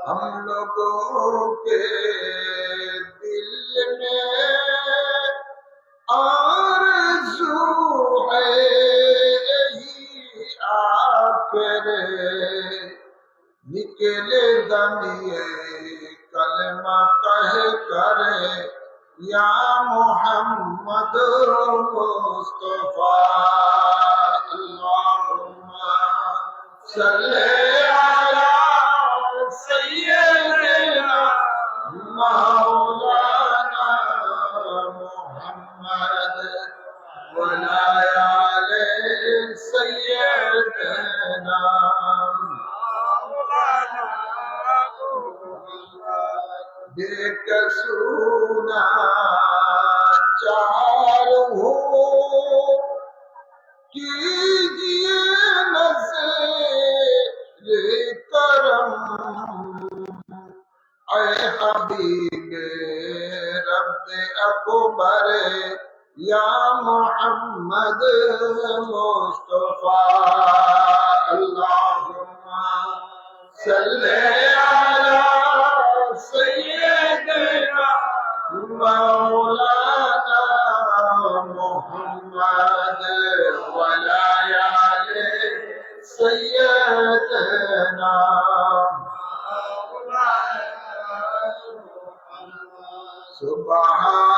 हम लोगों के दिल में आरज़ू है यही आखिर निकले दमिए कलमा कह करे या मोहम्मद मुस्तफा अल्लाहुम्मा सल्ले अला सय्यिदना मौलाना मुहम्मद वला आले सय्यिदना बेकसूना चार हो कीजिए नज़र करम ऐ हबीबे रब्बे अकबर या मोहम्मद मुस्तफा अल्लाहुम्मा सल्ले अला सय्यिदना मौलाना मुहम्मद वला आले सय्यिदना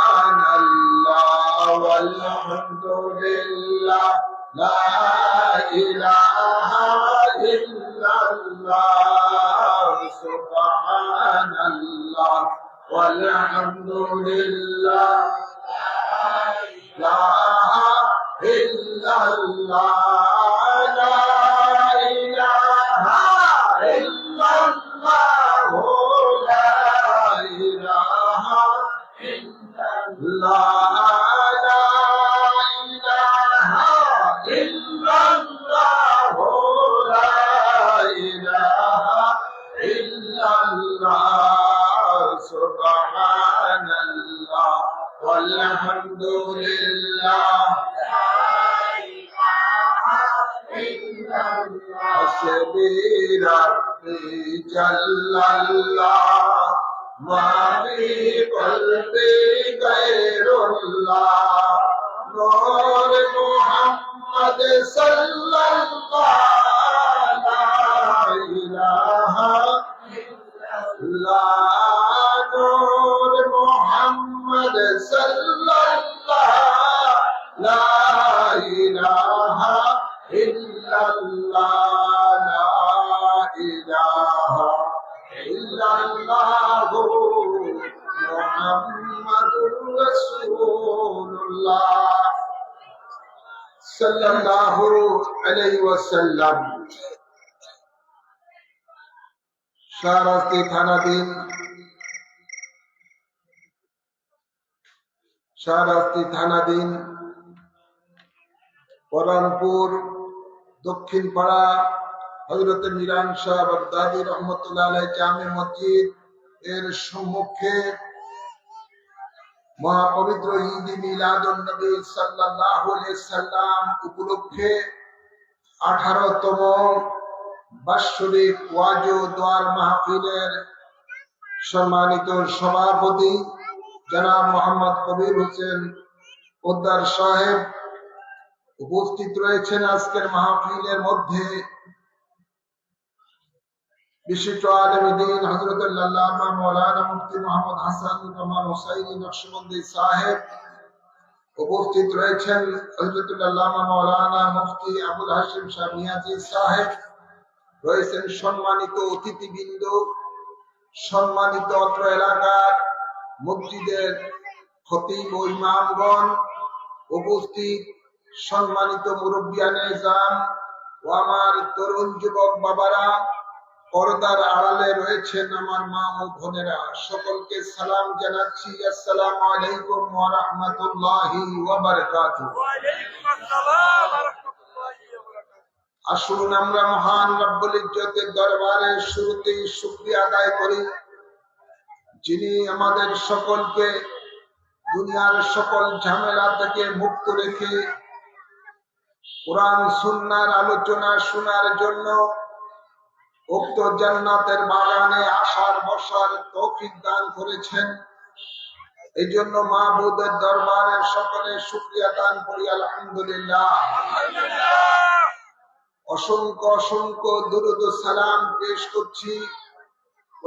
सुब्हानल्लाह वल्हम्दुलिल्लाह ला इलाहा इल्लल्लाह सुब्हानल्लाह वल्हम्दुलिल्लाह ला इलाहा इल्लल्लाह ला इलाहा इल्लल्लाह ला इलाहा इल्लल्लाह सुब्हानल्लाह वल्हम्दुलिल्लाह हस्बी रब्बी जल्लल्लाह मा फी क़ल्बी गैरुल्लाह नूर मुहम्मद सल्लल्लाहु ला इलाहा इल्लल्लाह नूर मुहम्मद सल्लल्लाहु ला इलाहा इल्लल्लाह ला इलाहा इल्लल्लाह मुहम्मदुर रसूलुल्लाह सल्लल्लाहु अलैहि वसल्लम। শাহরাস্তি থানাধীন পরানপুর দক্ষিণ পাড়া হযরত মিরান শাহ বাগদাদী রহমতুল্লাহ আলাইহি জামে মসজিদ এর সম্মুখে মহাপবিত্র ঈদ মিলাদুন নবী সাল্লাল্লাহু আলাইহি সাল্লাম উপলক্ষে 18তম বাৎসরিক ওয়াজ ও দোয়ার মাহফিলের সম্মানিত সভাপতি জনাব মোহাম্মদ কবির হোসেন পোদ্দার সাহেব উপস্থিত রয়েছেন। আজকের মাহফিলের মধ্যে বিশিষ্ট আলেম দ্বীন হযরত আল্লামা মাওলানা মুফতি মুহাম্মদ হাসান রহমান হুসাইনি নকশবন্দি সাহেব উপস্থিত রয়েছেন। হযরত আল্লামা মাওলানা মুফতি আবুল হাশিম শাহ মিয়াজি সাহেব রয়েছেন। সম্মানিত অতিথিবৃন্দ, সম্মানিত অত্র এলাকার মসজিদের খতিব ও ইমামগণ, উপস্থিত সম্মানিত মুরব্বিয়ানে জাম ও আমার তরুণ যুবক বাবারা, পর্দার আড়ালে রয়েছেন আমার মা ও বোনেরা, সকলকে সালাম জানাচ্ছি। আসসালামু আলাইকুম ওয়া রাহমাতুল্লাহি ওয়া বারাকাতুহু। আসুন আমরা মহান রব্বুল ইজ্জতের দরবারে শুরুতেই শুকরিয়া আদায় করি, যিনি আমাদের সকলকে দুনিয়ার সকল ঝামেলা থেকে মুক্ত রেখে কোরআন সুন্নাহর আলোচনা শোনার জন্য উক্ত জান্নাতের বাগানে আসার বসার তৌফিক দান করেছেন। এই জন্য মাহবুদের দরবারে সকলে শুকরিয়া দান করি, আলহামদুলিল্লাহ। অসংখ্য অসংখ্য দুরূদ ও সালাম পেশ করছি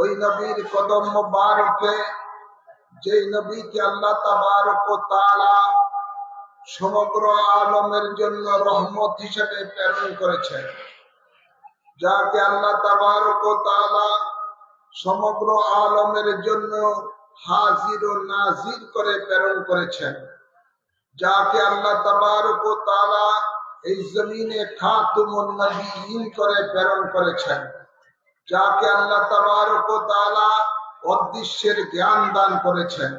ওই নবীর কদম মোবারকে, যে নবীকে আল্লাহ তাবারক ওয়া তাআলা সমগ্র আলমের জন্য রহমত হিসেবে প্রেরণ করেছেন, যাকে আল্লাহ তাবারক ওয়া তাআলা সমগ্র আলমের জন্য হাজির ও নাজির করে প্রেরণ করেছেন, যাকে আল্লাহ তাবারক ওয়া তাআলা এই জমিনে খাতুমুন নবিয়্যিন করে প্রেরণ করেছেন, যাকে আল্লাহ তাবারক ওয়া তাআলা অদৃশ্যের জ্ঞান দান করেছেন,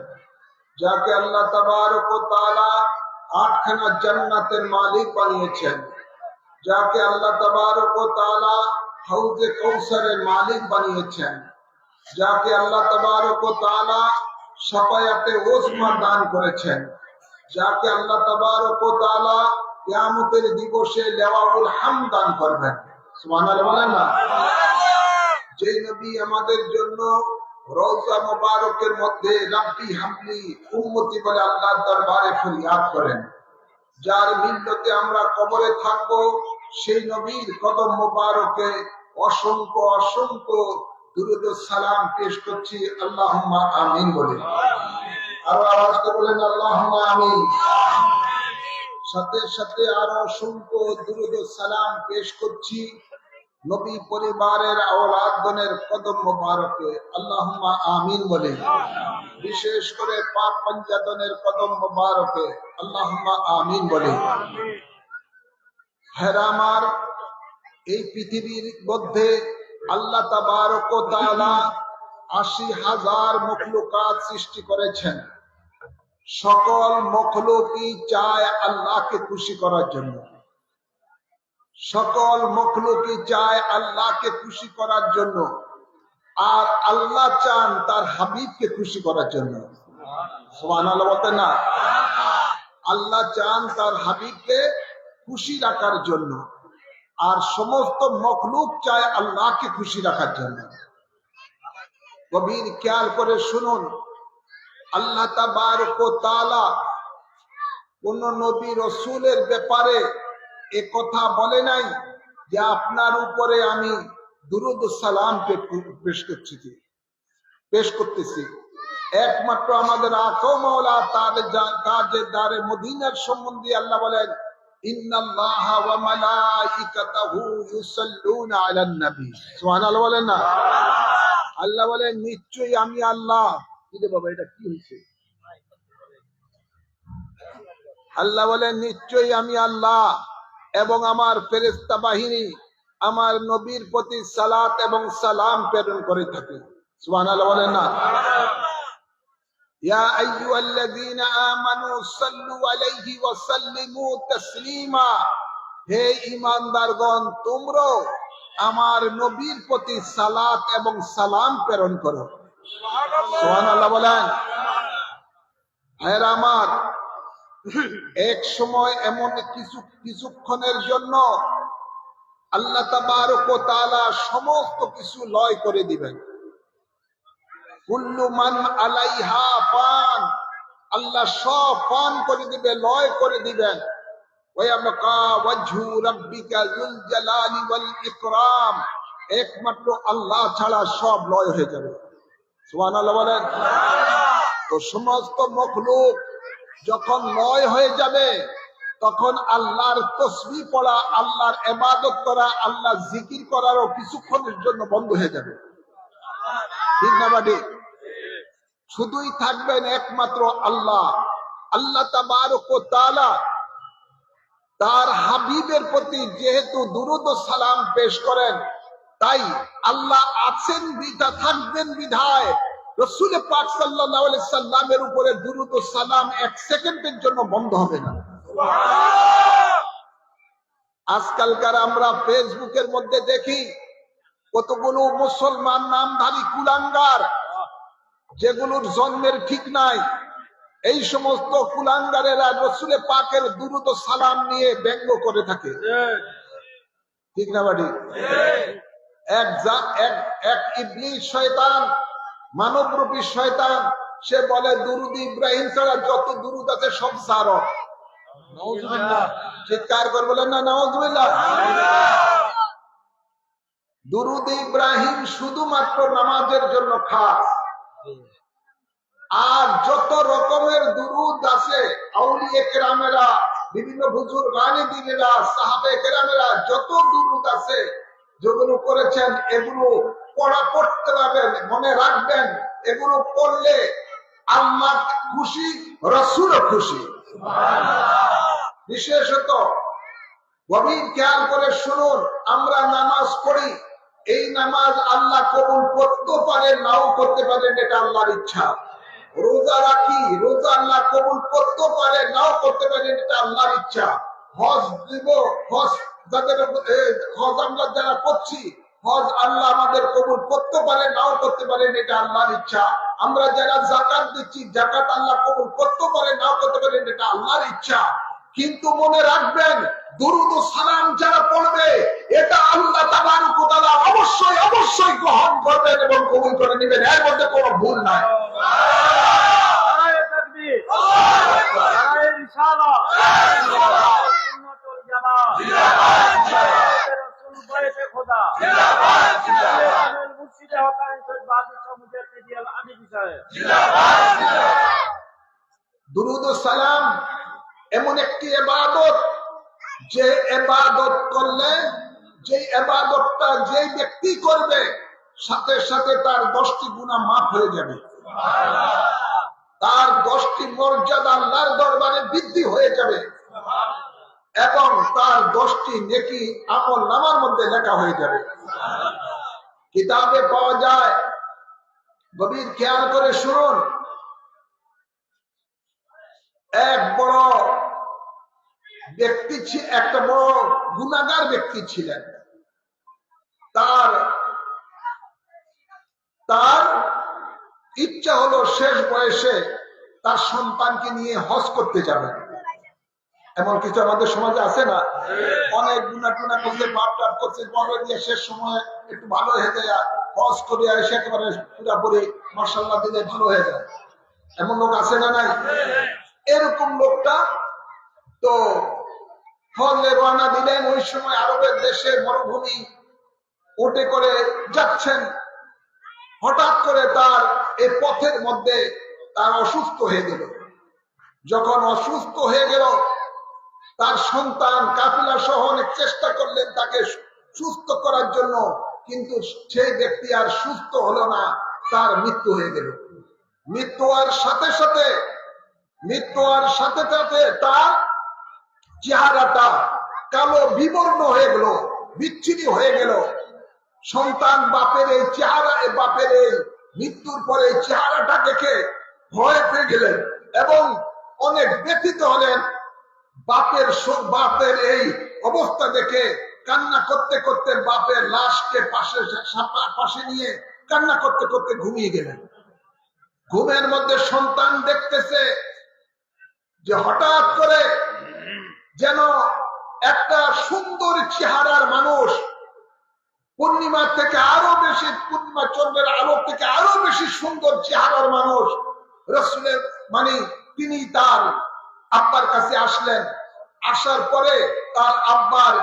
যাকে আল্লাহ তাবারক ওয়া তাআলা আটখানা জান্নাতের মালিক বানিয়েছেন, যাকে আল্লাহ তাবারক ওয়া তাআলা হাউজে কাউসারের মালিক বানিয়েছেন, যাকে আল্লাহ তাবারক ওয়া তাআলা শাফায়াতে উজমা দান করেছেন, যাকে আল্লাহ তাবারক ওয়া তাআলা কিয়ামতের দিবসে লিওয়াউল হামদ দান করবেন। সুবহানাল্লাহ বলেন না? যে নবী আমাদের জন্য রওজা মুবারকের মধ্যে রাব্বি হামলি উম্মতি বলে আল্লাহর দরবারে ফরিয়াদ করেন, যার মিল্লতে আমরা কবরে থাকব, সেই নবীর কদম মুবারকে অসংখ্য অসংখ্য দুরূদ ও সালাম পেশ করছি। আল্লাহুম্মা আমিন বলে আর আওয়াজ করে বলেন আল্লাহুম্মা আমিন। সাথে সাথে আরো অসংখ্য দুরূদ ও সালাম পেশ করছি নবী পরিবারের আওলাদগণের কদম মোবারকে। আল্লাহুম্মা আমিন বলে বিশেষ করে পাক পঞ্জাতনের কদম মোবারকে। আল্লাহুম্মা আমিন বলে। হেরামার এই পৃথিবীর মধ্যে আল্লাহ তাবারক ওয়া তাআলা ৮০,০০০ মখলুকাত সৃষ্টি করেছেন। সকল মখলুকই চায় আল্লাহকে খুশি করার জন্য, সকল মখলুকই চায় আল্লাহকে খুশি করার জন্য, আর আল্লাহ চান তার হাবিবকে খুশি করার জন্য। সুবহানাল্লাহ বলতেন না? আল্লাহ চান তার হাবিবকে খুশি রাখার জন্য, আর সমস্ত মখলুক চায় আল্লাহকে খুশি রাখার জন্য। গভীর খেয়াল করে শুনুন, আল্লাহ তাবারক ওয়া তাআলা কোন নবী রাসূলের ব্যাপারে এ কথা বলে নাই যে আপনার উপরে আমি দুরূদ ও সালাম পেশ করতেছি। একমাত্র আমাদের আকা মাওলা তাজদারে মদিনার সম্বন্ধে আল্লাহ বলেন, ইন্নাল্লাহা ওয়া মালাইকাতাহু ইউসাল্লুনা আলান নবী। সুবহানাল্লাহ বলেন না? আল্লাহ বলেন নিশ্চয়ই আমি আল্লাহ। কি রে বাবা, এটা কি হয়েছে? আল্লাহ বলেন নিশ্চয়ই আমি আল্লাহ এবং আমার ফেরেশতা বাহিনী আমার নবীর প্রতি সালাত এবং সালাম প্রেরণ করে থাকে। সুবহানাল্লাহ বলেন না? ইয়া আইয়ুহাল্লাযীনা আমানু সাল্লু আলাইহি ওয়া সাল্লিমু তাসলিমা। হে ঈমানদারগণ, তোমরাও আমার নবীর প্রতি সালাত এবং সালাম প্রেরণ করো। সুবহানাল্লাহ বলেন। ভাইরা আমার, এক সময় এমন কিছুক্ষণের জন্য আল্লাহ তাবারক ওয়া তাআলা সমস্ত কিছু লয় করে দিবেন। কুল্লু মান আলাইহা ফান, আল্লাহ সব ফান করে দিবে, লয় করে দিবেন। ওয়া ইয়াবকা ওয়াজহু রাব্বিকা যুল জালালি ওয়াল ইকরাম, একমাত্র আল্লাহ ছাড়া সব লয় হয়ে যাবে। সুবহানাল্লাহ বলেন। তো সমস্ত মখলুক যখন লয় হয়ে যাবে, তখন আল্লাহর তাসবিহ পড়া, আল্লাহর ইবাদত করা, আল্লাহ জিকির করারও কিছুক্ষণের জন্য বন্ধ হয়ে যাবে। ঠিক না বাড়ি? শুধুই থাকবেন একমাত্র আল্লাহ। আল্লাহ তাবারক ওয়া তাআলা তার হাবিবের প্রতি যেহেতু দুরূদ ও সালাম পেশ করেন, তাই আল্লাহ আছেন বিধা থাকবেন বিধায় রাসূল পাক সাল্লাল্লাহু আলাইহি সাল্লামের উপরে দুরূদ ও সালাম এক সেকেন্ডের জন্য বন্ধ হবে না। আজকালকার আমরা ফেসবুকের মধ্যে দেখি কতগুলো মুসলমান নামধারী কুলাঙ্গার, যেগুলোর জন্মের ঠিক নাই, এই সমস্ত কুলাঙ্গারেরা রাসূল পাকের দুরূদ ও সালাম নিয়ে ব্যঙ্গ করে থাকে। ঠিক না বাড়ি? এক ইবলিস শয়তান, মানবরূপী শয়তান, সে বলে দুরূদ ইব্রাহিম ছাড়া যত দুরূদ আছে সব সার। নাউজুবিল্লাহ। চিৎকার করে বলেন না নাউজুবিল্লাহ। দুরূদ ইব্রাহিম শুধুমাত্র নামাজের জন্য খাস, আর যত রকমের দুরূদ আছে আউলিয়া কেরামেরা, বিভিন্ন বুজুর্গানে দিনেরা, সাহাবে কেরামেরা যত দুরূদ আছে যেগুলো করেছেন, এগুলো পড়তে পারবেন, মনে রাখবেন। এগুলো পড়লে আল্লাহ খুশি, রাসূল খুশি। বিশেষত গভীর খেয়াল করে শুনুন, আমরা নামাজ পড়ি, এই নামাজ আল্লাহ কবুল করতে পারেন নাও করতে পারেন, এটা আল্লাহর ইচ্ছা। রোজা রাখি, রোজা আল্লাহ কবুল করতে পারে নাও করতে পারেন, এটা আল্লাহর ইচ্ছা। হজ দিব, হজ আমরা যারা করছি, হজ আল্লাহ আমাদের কবুল করতে পারে নাও করতে পারেন, এটা আল্লাহর ইচ্ছা। আমরা যারা যাকাত দিচ্ছি, যাকাত আল্লাহ কবুল করতে পারে নাও করতে পারেন, এটা আল্লাহর ইচ্ছা। কিন্তু মনে রাখবেন, দুরূদ ও সালাম যারা পড়বে, এটা আল্লাহ তাবারক ওয়া তাআলা অবশ্যই অবশ্যই গ্রহণ করবেন এবং কবুল করে নেবেন, এর মধ্যে কোনো ভুল নাই। দুরূদ ও সালাম এমন একটি ইবাদত, যে ইবাদত করলে, যে ইবাদতটা যে ব্যক্তি করবে, সাথে সাথে তার 10টি গুনাহ মাফ হয়ে যাবে, তার 10টি মর্যাদা আল্লাহর দরবারে বৃদ্ধি হয়ে যাবে, এবং তার 10টি নেকি আমল নামার মধ্যে লেখা হয়ে যাবে। কিতাবে পাওয়া যায়, গভীর খেয়াল করে শুনুন, এক বড় ব্যক্তি, একটা বড় গুনাহগার ব্যক্তি ছিলেন। তার ইচ্ছা হলো শেষ বয়সে তার সন্তানকে নিয়ে হজ করতে যাবেন। এমন কিছু আমাদের সমাজে আছে না? অনেক গুনাহ টুনা করছে, পাপ টাপ করছে, বড় দিয়ে শেষ সময় একটু ভালো হয়ে যায়, হজ করে এসে একেবারে পুরাপুরি মাশাআল্লাহ দিলে ভালো হয়ে যায়। এমন লোক আছে না নাই? এরকম লোকটা তো হজে রওনা দিলেন। ওই সময় আরবের দেশে মরুভূমি, উঠে করে যাচ্ছেন। হঠাৎ করে তার এই পথের মধ্যে তার অসুস্থ হয়ে গেল। যখন অসুস্থ হয়ে গেল, তার সন্তান কাফিলা সহ অনেক চেষ্টা করলেন তাকে সুস্থ করার জন্য, কিন্তু সেই ব্যক্তি আর সুস্থ হলো না, তার মৃত্যু হয়ে গেল। মৃত্যু হওয়ার সাথে সাথে তার চেহারাটা কালো বিবর্ণ হয়ে গেল, বিচ্ছিরি হয়ে গেল। সন্তান বাপের এই চেহারা, বাপের এই মৃত্যুর পরে চেহারাটা দেখে ভয় পেয়ে গেলেন এবং অনেক ব্যথিত হলেন। বাপের এই অবস্থা দেখে কান্না করতে করতে বাপের লাশকে পাশে নিয়ে কান্না করতে করতে ঘুমিয়ে গেলেন। ঘুমের মধ্যে সন্তান দেখতেছে যে হঠাৎ করে যেন একটা সুন্দর চেহারার মানুষ, পূর্ণিমা থেকে আরো বেশি, পূর্ণিমা চন্দ্রের আলো থেকে আরো বেশি সুন্দর চেহারার মানুষ রাসূলের তিনি তার আব্বার কাছে আসলেন। আসার পরে তার আব্বার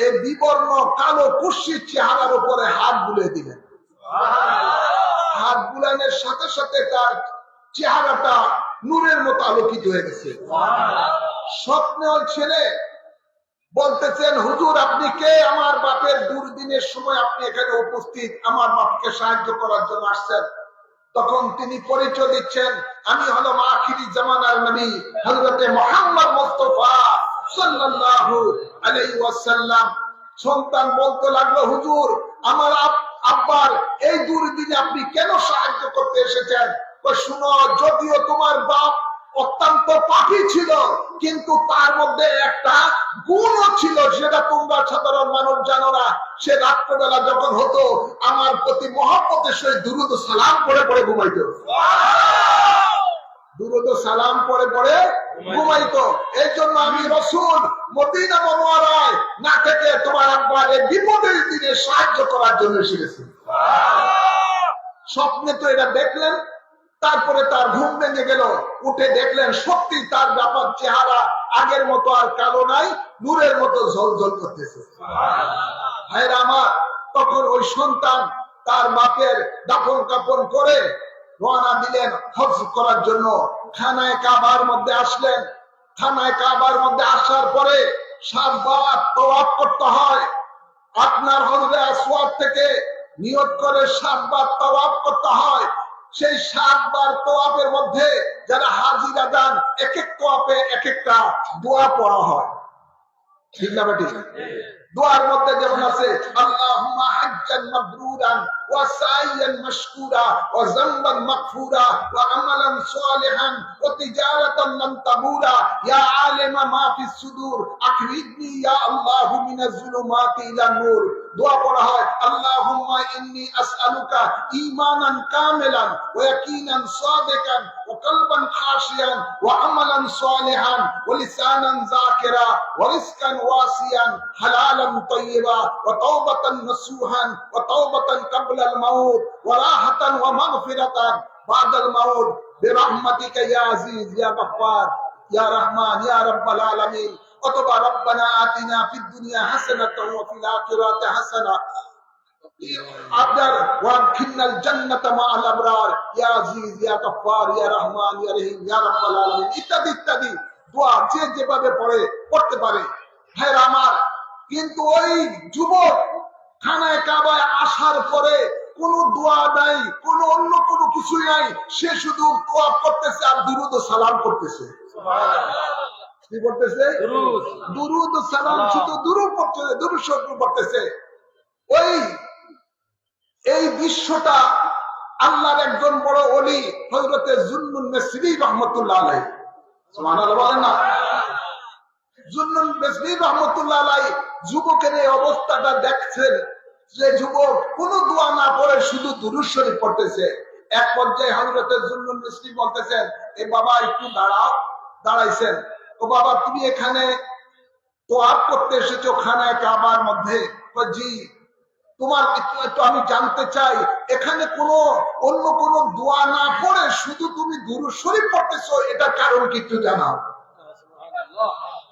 এই বিবর্ণ কালো কুৎসিত চেহারার উপরে হাত বুলিয়ে দিলেন। হাত বুলানোর সাথে সাথে তার চেহারাটা নূরের মতো আলোকিত হয়ে গেছে। স্বপ্নে ছেলে বলতেছেন, হুজুর আপনি কে? আমার বাপের দুর্দিনের সময় আপনি এখানে উপস্থিত, আমার বাপকে সাহায্য করার জন্য আসছেন। তখন তিনি পরিচয় দিচ্ছেন, আমি হলাম আখিরি জামানার নবী হযরতে মুহাম্মদ মুস্তাফা সাল্লাল্লাহু আলাইহি ওয়াসাল্লাম। সন্তান বলতে লাগলো, হুজুর আমার আব্বার এই দুর্দিনে আপনি কেন সাহায্য করতে এসেছেন? শুনো, যদিও তোমার বাপ অত্যন্ত পাপী ছিল, কিন্তু তার মধ্যে একটা গুণও ছিল, সেটা তোমরা সাধারণ মানুষ জানো না। সে রাত্রেবেলা যখন হতো আমার প্রতি মহব্বতের সহিত দুরূদ সালাম পড়ে পড়ে ঘুমাইতো। দুরূদ সালাম পড়ে পড়ে ঘুমাইতো। এই জন্য আমি রাসূল মদিনা মুনাওয়ারায় না থেকে তোমার আব্বার এই বিপদের দিনে সাহায্য করার জন্য এসেছি। স্বপ্নে তো এটা দেখলেন, তারপরে তার ঘুম ভেঙে গেল, উঠে দেখলেন সত্যি তার ব্যাপার চেহারা আগের মতো আর কালো নাই, নূরের মতো ঝলঝল করতেছে। ভাইরা আমার, তখন ওই সন্তান তার বাপের দাফন কাফন করে রওনা দিলেন হজ করার জন্য। খানায়ে কাবার মধ্যে আসলেন। খানায়ে কাবার মধ্যে আসার পরে 7 বার তাওয়াফ করতে হয়। আপনার হজরে আসওয়াদ থেকে নিয়ত করে 7 বার তাওয়াফ করতে হয়। সেই 7 বার তাওয়াফের মধ্যে যারা হাজিরা দেন, এক এক তাওয়াফে এক একটা দোয়া পড়া হয়, ঠিক না বেটি? দোয়ার মধ্যে যেমন আছে, আল্লাহুম্মা হাজ্জান মাবরুরান ওয়া সাইয়ান মাশকুরা ওয়া যামবান মাগফুরা ওয়া আমালান সালিহান ওয়া তিজারাতান লান তাবুরা ইয়া আলিমা মা ফিস সুদুর আখরিজনি ইয়া আল্লাহু মিনাজ যুলুমাতি ইলান নূর। দোয়া পড়া হয়, আল্লাহুম্মা ইন্নী আসআলুকা ঈমানান কামিলান ওয়া ইয়াকিনান সাদিকান ওয়া কলবান খাশিয়ান ওয়া আমালান সালিহান ওয়া লিসানান যাকিরা ওয়া রিজকান ওয়াসিয়ান হালাল طيبا وتوبة نصوحا وتوبة قبل الموت وراحة ومغفرة بعد الموت برحمتك يا عزيز يا غفار يا رحمن يا رب العالمين وتوب ربنا آتنا في الدنيا حسنة وفي الآخرة حسنة وادخلنا الجنة مع الأبرار يا عزيز يا غفار يا رحمن يا رحيم يا رب العالمين ইত্যাদি ইত্যাদি দোয়া যে যেভাবে পড়তে পারে। ভাইরা আমার, কিন্তু ওই যুবক খানায়ে কাবায় আসার পরে কোন দোয়া নাই, কোন অন্য কোনো কিছু নাই, সে শুধু তাওয়াফ করতেছে আর দুরূদ সালাম করতেছে। কি করতেছে? দুরূদ সালাম, শুধু দুরূদ পড়তেছে, দুরূদ শরীফ পড়তেছে। এই দৃশ্যটা আল্লাহর একজন বড় ওলি হযরতে যুন্নুন মিসরি রাহমাতুল্লাহ আলাইহি, সুবহানাল্লাহ বলেন না, যুন্নুন মিসরি রাহমাতুল্লাহ আলাইহি যুবকের এই অবস্থাটা দেখছেন যে যুবক কোনো দোয়া না পড়ে শুধু দুরূদ শরীফ পড়তেছে। এক পর্যায়ে হযরতে যুন্নুন মিসরি বলতেছেন, এ বাবা একটু দাঁড়াও। দাঁড়াইছেন, ও বাবা তুমি এখানে তাওয়াফ করতে এসেছো খানায়ে কাবার মধ্যে? জি। তোমার একটু আমি জানতে চাই, এখানে অন্য কোনো দোয়া না পড়ে শুধু তুমি দুরূদ শরীফ পড়তেছো, এটা কারণ কি একটু জানাও।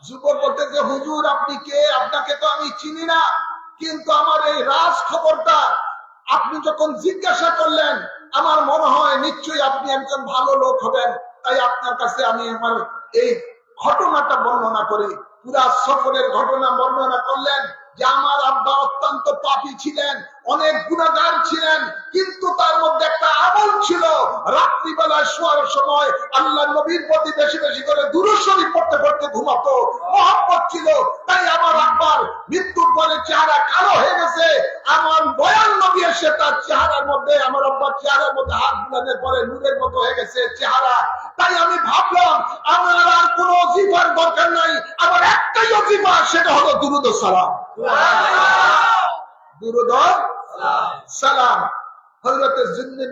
যুবক বলতেছে, হুজুর আপনি কে? আপনাকে তো আমি চিনি না, কিন্তু আমার এই রাজ খবরটা আপনি যখন জিজ্ঞাসা করলেন আমার মনে হয় নিশ্চয়ই আপনি একজন ভালো লোক হবেন, তাই আপনার কাছে আমি আমার এই ঘটনাটা বর্ণনা করি। পুরা সফরের ঘটনা বর্ণনা করলেন যে আমার আব্বা অত্যন্ত পাপী ছিলেন, অনেক গুনাহগার ছিলেন, কিন্তু তার মধ্যে একটা আমল ছিল, রাত্রিবেলা শোয়ার সময় আল্লাহ নবীর প্রতি বেশি বেশি করে দুরূদ শরীফ পড়তে পড়তে ঘুমাতো, মহব্বত ছিল। তাই আমার আব্বার মৃত্যুর পরে চেহারা কালো হয়ে গেছে। আমার দয়াল নবী এসে তার চেহারার মধ্যে, আমার আব্বার চেহারার মধ্যে হাত বুলানোর পরে নূরের মতো হয়ে গেছে চেহারা। তাই আমি ভাবলাম আমার আর কোনো ওজিফার দরকার নাই, আমার একটাই ওজিফা, সেটা হলো দুরূদ ও সালাম। দুরূদ ও সালাম। হযরতে যুন্নুন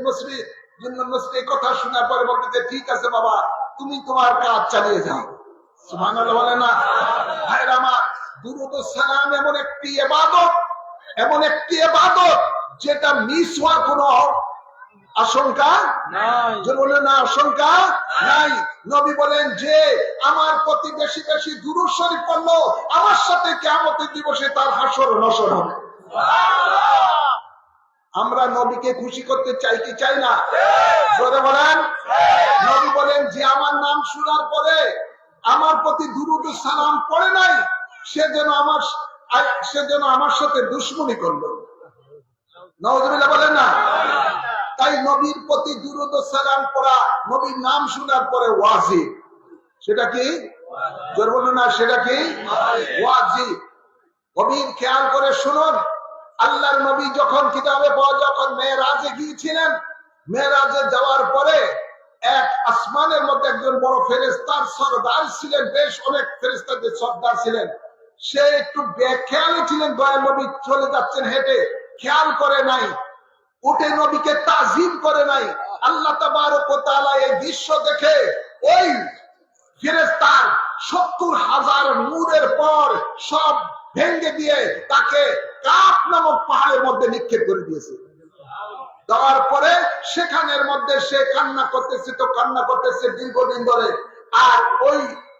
মিসরি কথা শোনার পরে বলতেছে, ঠিক আছে বাবা, তুমি তোমার কাজ চালিয়ে যাও। সুবহানাল্লাহ বলেন না? ভাইরা আমার, দুরূদ ও সালাম এমন একটি ইবাদত যেটা মিস হওয়ার কোনো আশঙ্কা নাই। বলে না, আশঙ্কা নাই। নবী বলেন যে আমার প্রতি বেশি বেশি দুরূদ শরীফ পড়লো, আমার সাথে কিয়ামতের দিবসে তার হাসর নসর হবে। আমরা নবীকে খুশি করতে চাই কি চাই না? জোরে বলেন। নবী বলেন যে আমার নাম শোনার পরে আমার প্রতি দুরূদ ও সালাম পড়ে নাই, সে যেন আমার সাথে দুশমনি করলো। নাউজুবিল্লাহ বলেন না? তাই নবীর প্রতি দুরূদ ও সালাম পড়া নবীর নাম শোনার পরে ওয়াজিব। সেটা কি? জোর বলুন না, সেটা কি? ওয়াজিব। গভীর খেয়াল করে শুনুন, আল্লাহর নবী যখন কিতাবে পাওয়া যখন মেরাজে গিয়েছিলেন, মেরাজে যাওয়ার পরে এক আসমানের মধ্যে একজন বড় ফেরেশতার সরদার ছিলেন, বেশ অনেক ফেরেশতাদের সরদার ছিলেন। সে একটু বেখেয়ালি ছিলেন, দয়াল নবী চলে যাচ্ছেন হেঁটে, খেয়াল করে নাই, উঠে নবীকে তাজিম করে নাই। আল্লাহ তাবারক ওয়া তাআলা এই দৃশ্য দেখে ওই ফেরেশতার ৭০,০০০ নূরের পর সব ভেঙে দিয়ে তাকে কাফ নামক পাহাড়ের মধ্যে নিক্ষেপ করে দিয়েছে। দেওয়ার পরে সেখানের মধ্যে সে কান্না করতেছে, তো কান্না করতেছে দীর্ঘদিন ধরে। আর ওই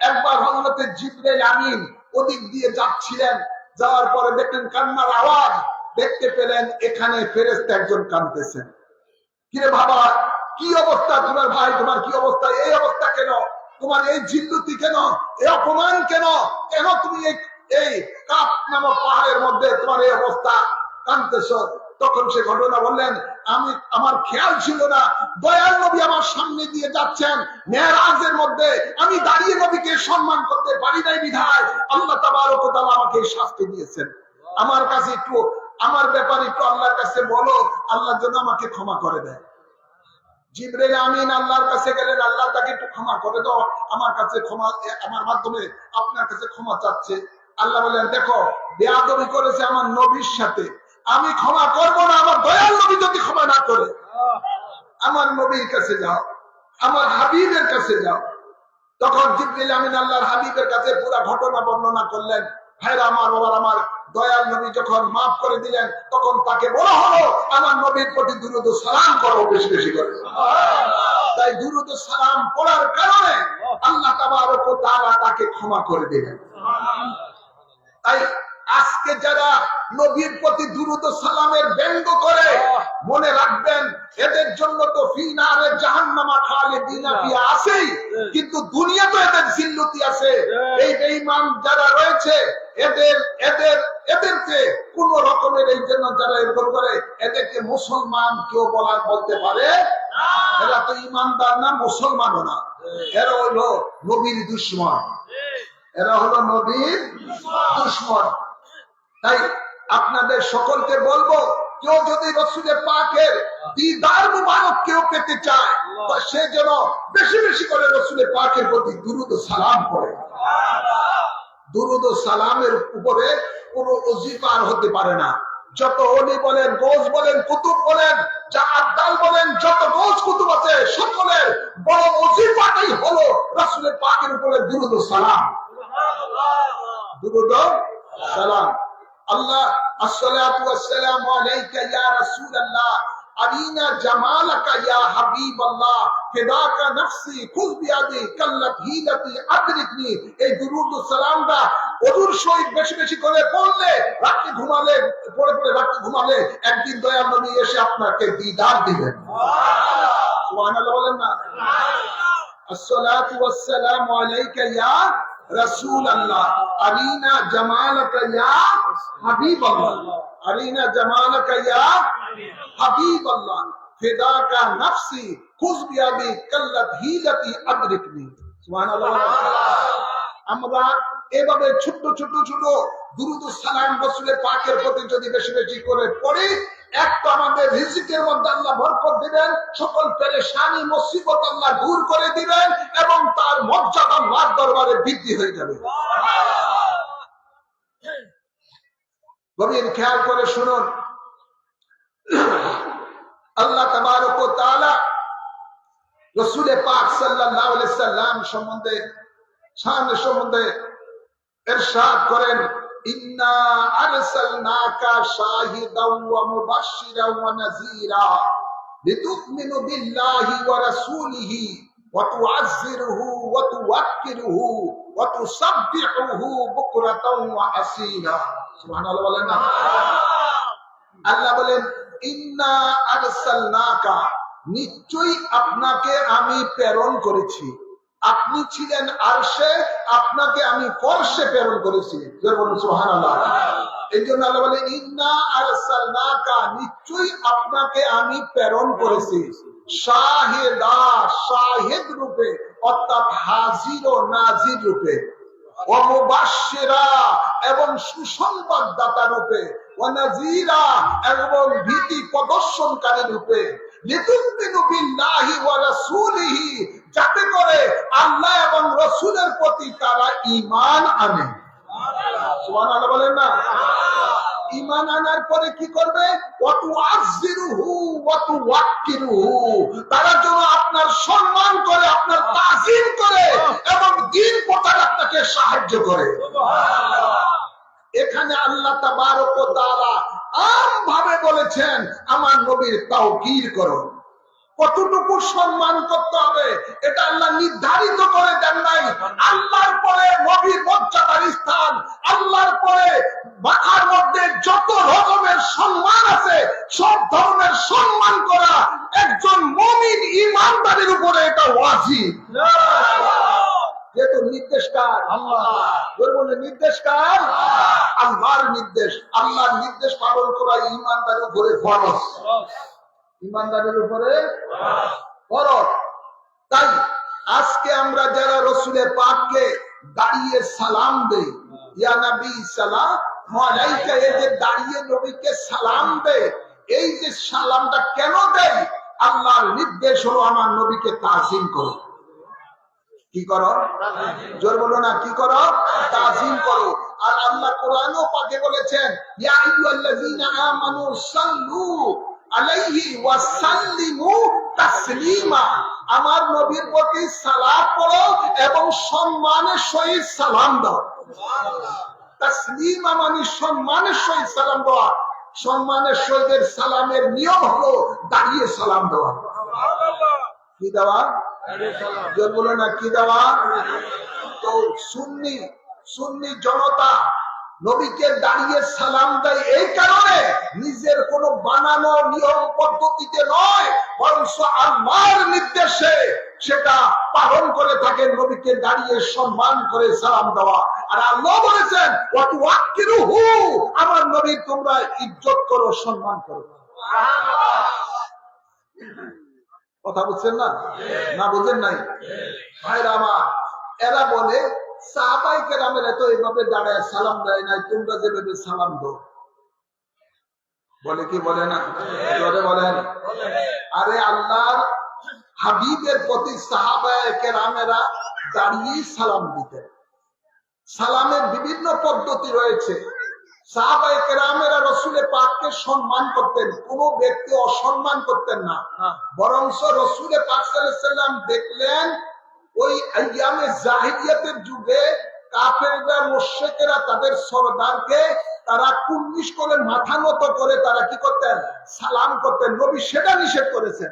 একবার হযরতে জিবরাইল আমিন ওদিক দিয়ে যাচ্ছিলেন, যাওয়ার পরে দেখলেন কান্নার আওয়াজ, দেখতে পেলেন এখানে ফেরেশতা একজন কাঁদতেছেন। কিরে বাবা, কি অবস্থা তোমার? ভাই তোমার কি অবস্থা? এই অবস্থা কেন? তোমার এই জিল্লুতি কেন? এই অপমান কেন? কেন তুমি এই কাফ নামক পাহাড়ের মধ্যে তোমার এই অবস্থা, কাঁদতেছ? তখন সে ঘটনা বললেন, আমার খেয়াল ছিল না, দয়াল নবী আমার সামনে দিয়ে যাচ্ছেন মেরাজের মধ্যে, আমি দাঁড়িয়ে নবীকে সম্মান করতে পারি নাই বিধায় আল্লাহ তাবারক ওয়া তাআলা আমাকে এই শাস্তি দিয়েছেন। আমার কাছে একটু, আমার ব্যাপারে একটু আল্লাহর কাছে বলো, আল্লাহর জন্য আমাকে ক্ষমা করে দেয়। জিবরাইল আমিন আল্লাহর কাছে গেলেন, আল্লাহ তাকে একটু ক্ষমা করে দাও, আমার কাছে ক্ষমা, আমার মাধ্যমে আপনার কাছে ক্ষমা চাচ্ছে। আল্লাহ বলেন, দেখো বেয়াদবি করেছে আমার নবীর সাথে, আমি ক্ষমা করব না, আমার দয়াল নবী যদি ক্ষমা না করে। আমার নবীর কাছে যাও, আমার হাবিবের কাছে যাও। তখন জিবরাইল আমিন আল্লাহর হাবিবের কাছে পুরো ঘটনা বর্ণনা করলেন। ভাইরা আমার, বাবার আমার, দয়াল নবী যখন মাফ করে দিলেন, তখন তাকে বলা হলো আমার নবীর প্রতি দুরূদ ও সালাম করো বেশি বেশি করে। তাই দুরূদ ও সালাম পড়ার কারণে আল্লাহ তাবারক ওয়া তাআলা তাকে ক্ষমা করে দিলেন। তাই আজকে যারা নবীর প্রতি দুরূদ ও সালামের ব্যঙ্গ করে, মনে রাখবেন এদের জন্য তো ফি নারে জাহান্নামা খালিদিনা ফিহা আছেই, কিন্তু দুনিয়াতে এদের জিল্লতি আছে। এই বেঈমান যারা রয়েছে এদেরকে কোন রকমের, এই জন্য যারা এরকম করে এদেরকে মুসলমান কেউ বলতে পারে না। এরা তো ইমানদার না, মুসলমানও না, এরা হলো নবীর দুশমন, এরা হলো নবীর দুশমন। তাই আপনাদের সকলকে বলবো, কেউ যদি রাসূলে পাকের দিদার মুবারক কেউ পেতে চায়, সে যেন বেশি বেশি করে রাসূলে পাকের প্রতি দুরূদ ও সালাম পড়ে। দুরূদ ও সালামের উপরে কোনো ওজিফা আর হতে পারে না। যত ওলি বলেন, গোস বলেন, কুতুব বলেন, জাআদ্দাল বলেন, যত গোস কুতুব আছে সকলের বড় ওজিফাটাই হলো রাসূলে পাকের উপরে দুরূদ ও সালাম। দুরূদ ও সালাম। আল্লাহ আসসালাতু ওয়াসসালামু আলাইকা ইয়া রাসূলুল্লাহ, আরিনা জামালাকা ইয়া হাবিবাল্লাহ, ফিদাকা নফসি খুয বিয়াদি কাল্লাত হিলাতি আদরিকনি। এই দুরূদ ও সালামটা ওযুর সহিত বেশি বেশি করে পড়লে, রাতে ঘুমালে, পড়ে পড়ে রাতে ঘুমালে, একদিন দয়াল নবী এসে আপনাকে দিদার দিবেন। সুবহানাল্লাহ বলেন না? আসসালাতু ওয়াসসালামু আলাইকা ইয়া রাসূলুল্লাহ, আরিনা জামালাকা ইয়া হাবিবাল্লাহ, আরিনা জামালাকা ইয়া হাবিবাল্লাহ, ফিদাকা নফসি খুয বিয়াদি কাল্লাত হিলাতি আদরিকনি। সুবহানাল্লাহ। আমরা এভাবে ছোট ছোট ছোট দুরূদ ও সালাম রাসূলে পাকের প্রতি যদি বেশি বেশি করে পড়ি, এক তো আমাদের রিজিকের মধ্যে আল্লাহ বরকত দিবেন, সকল পেরেশানি মুসিবত আল্লাহ দূর করে দিবেন, এবং তার মর্যাদা আল্লাহর দরবারে বৃদ্ধি হয়ে যাবে। গভীর খেয়াল করে শুনুন, আল্লাহ তাবারক ওয়া তাআলা রাসূলে পাক সাল্লাল্লাহু আলাইহি সাল্লাম সম্বন্ধে, শান সম্বন্ধে ইরশাদ করেন, ইন্না আরসালনাকা শাহিদাও ওয়া মুবাশশিরাও ওয়া নাযীরা লিতু'মিনু বিল্লাহি ওয়া রাসূলিহি ওয়া তু'আযযিরুহু ওয়া তুওয়াক্কিরুহু ওয়া তুসাব্বিহুহু বুকরাতাও ওয়া আসীলা। সুবহানাল্লাহ বলেন না? আল্লাহ বলেন, ইন্না আরসালনাকা, নিশ্চয়ই আপনাকে আমি প্রেরণ করেছি। আপনি ছিলেন আরশে, আপনাকে আমি ফরশে প্রেরণ করেছি। বলুন সুবহানাল্লাহ। এই জন্য আল্লাহ বলেন ইন্না আরসালনাকা, নিশ্চয়ই আপনাকে আমি প্রেরণ করেছি শাহিদা, শাহিদ রূপে, অর্থাৎ হাজির ও নাজির রূপে, ওয়া মুবাশশিরা, এবং সুসংবাদদাতা রূপে, ওয়া নাযীরা, এবং ভীতি প্রদর্শনকারী রূপে, লিতুমিনু বিল্লাহি ওয়া রাসূলিহি, যাতে করে আল্লাহ এবং রাসূলের প্রতি তারা ঈমান আনে। সুবহানাল্লাহ বলেন না? ঈমান আনার পরে কি করবে? ওয়া তুআযযিরুহু ওয়া তুওয়াক্কিরুহু, তারা যেন আপনার সম্মান করে, আপনার তাজিম করে, এবং দ্বীন প্রচারে আপনাকে সাহায্য করে। এখানে আল্লাহ তাবারক ওয়া তাআলা আমভাবে বলেছেন আমার নবীর তাওকীর করো। কতটুকু সম্মান করতে হবে এটা আল্লাহ নির্ধারিত করে দেন নাই। আল্লাহর পরে নবীর মর্যাদার স্থান, আল্লাহর পরে মাথার মধ্যে যত রকমের সম্মান আছে সব ধরনের সম্মান করা একজন মুমিন ঈমানদারের উপরে এটা ওয়াজিব। যেহেতু নির্দেশ কার? আল্লাহ। বলে নির্দেশ কার? আল্লাহর নির্দেশ। আল্লাহর নির্দেশ পালন করা ঈমানদারের উপরে ফরজ। ঈমানদারের উপরে ফরজ। তাই আজকে আমরা যারা রাসূলের পাককে দাঁড়িয়ে সালাম দেই, ইয়া নবী সালাম আলাইকা, এই যে দাঁড়িয়ে নবীকে সালাম দেয়, এই যে সালামটা কেন দেয়? আল্লাহর নির্দেশ হলো আমার নবীকে তাজিম করো। কি করো? জোর বলো না, কি করো? তাজিম করো। আর আল্লাহ কোরআনও পাকে বলেছেন ইয়া আইয়ুহাল্লাযীনা আমানু সাল্লু আলাইহি ওয়া সাল্লিমু তাসলিমা, আমার নবীর প্রতি সালাত পড়ো এবং সম্মানের সহিত সালাম দাও। তাসলিমা মানে সম্মানের সহিত সালাম দেওয়া। সম্মানের সহিত সালামের নিয়ম হলো দাঁড়িয়ে সালাম দেওয়া। কি দেওয়া? জোর বলো না, কি দেওয়া? তো সুন্নি জনতা নবীকে দাঁড়িয়ে সালাম দেয় এই কারণে, নিজের কোন বানানো নিয়ম পদ্ধতিতে নয়, বরং আল্লাহর নির্দেশে সেটা পালন করে থাকে। নবীকে দাঁড়িয়ে সম্মান করে সালাম দেওয়া। আর আল্লাহ বলেছেন ওয়া তুওয়াক্কিরুহু, আমার নবী তোমরা ইজ্জত করো, সম্মান করো। কথা বুঝছেন না? না বুঝেন নাই? ভাইরা আমার, এরা বলে সাহাবায়ে কেরামেরা তো এইভাবে দাঁড়ায় সালাম দেয় নাই, তোমরা যেভাবে সালাম দাও। বলে কি বলে না? বলেন। আরে আল্লাহর হাবিবের প্রতি সাহাবায়ে কেরামেরা দাঁড়িয়ে সালাম দিতেন। সালামের বিভিন্ন পদ্ধতি রয়েছে। সাহাবায়ে কেরামেরা রাসূলের পাককে সম্মান করতেন, কোন ব্যক্তি অসম্মান করতেন না। বরং রাসূলের পাক সাল্লাল্লাহু আলাইহি ওয়াসাল্লাম দেখলেন ওই আইয়ামে জাহিলিয়াতের যুগে কাফেররা, মুশরিকেরা তাদের সরদারকে তারা কুর্নিশ করে মাথা নত করে তারা কি করতেন? সালাম করতেন। নবী সেটা নিষেধ করেছেন।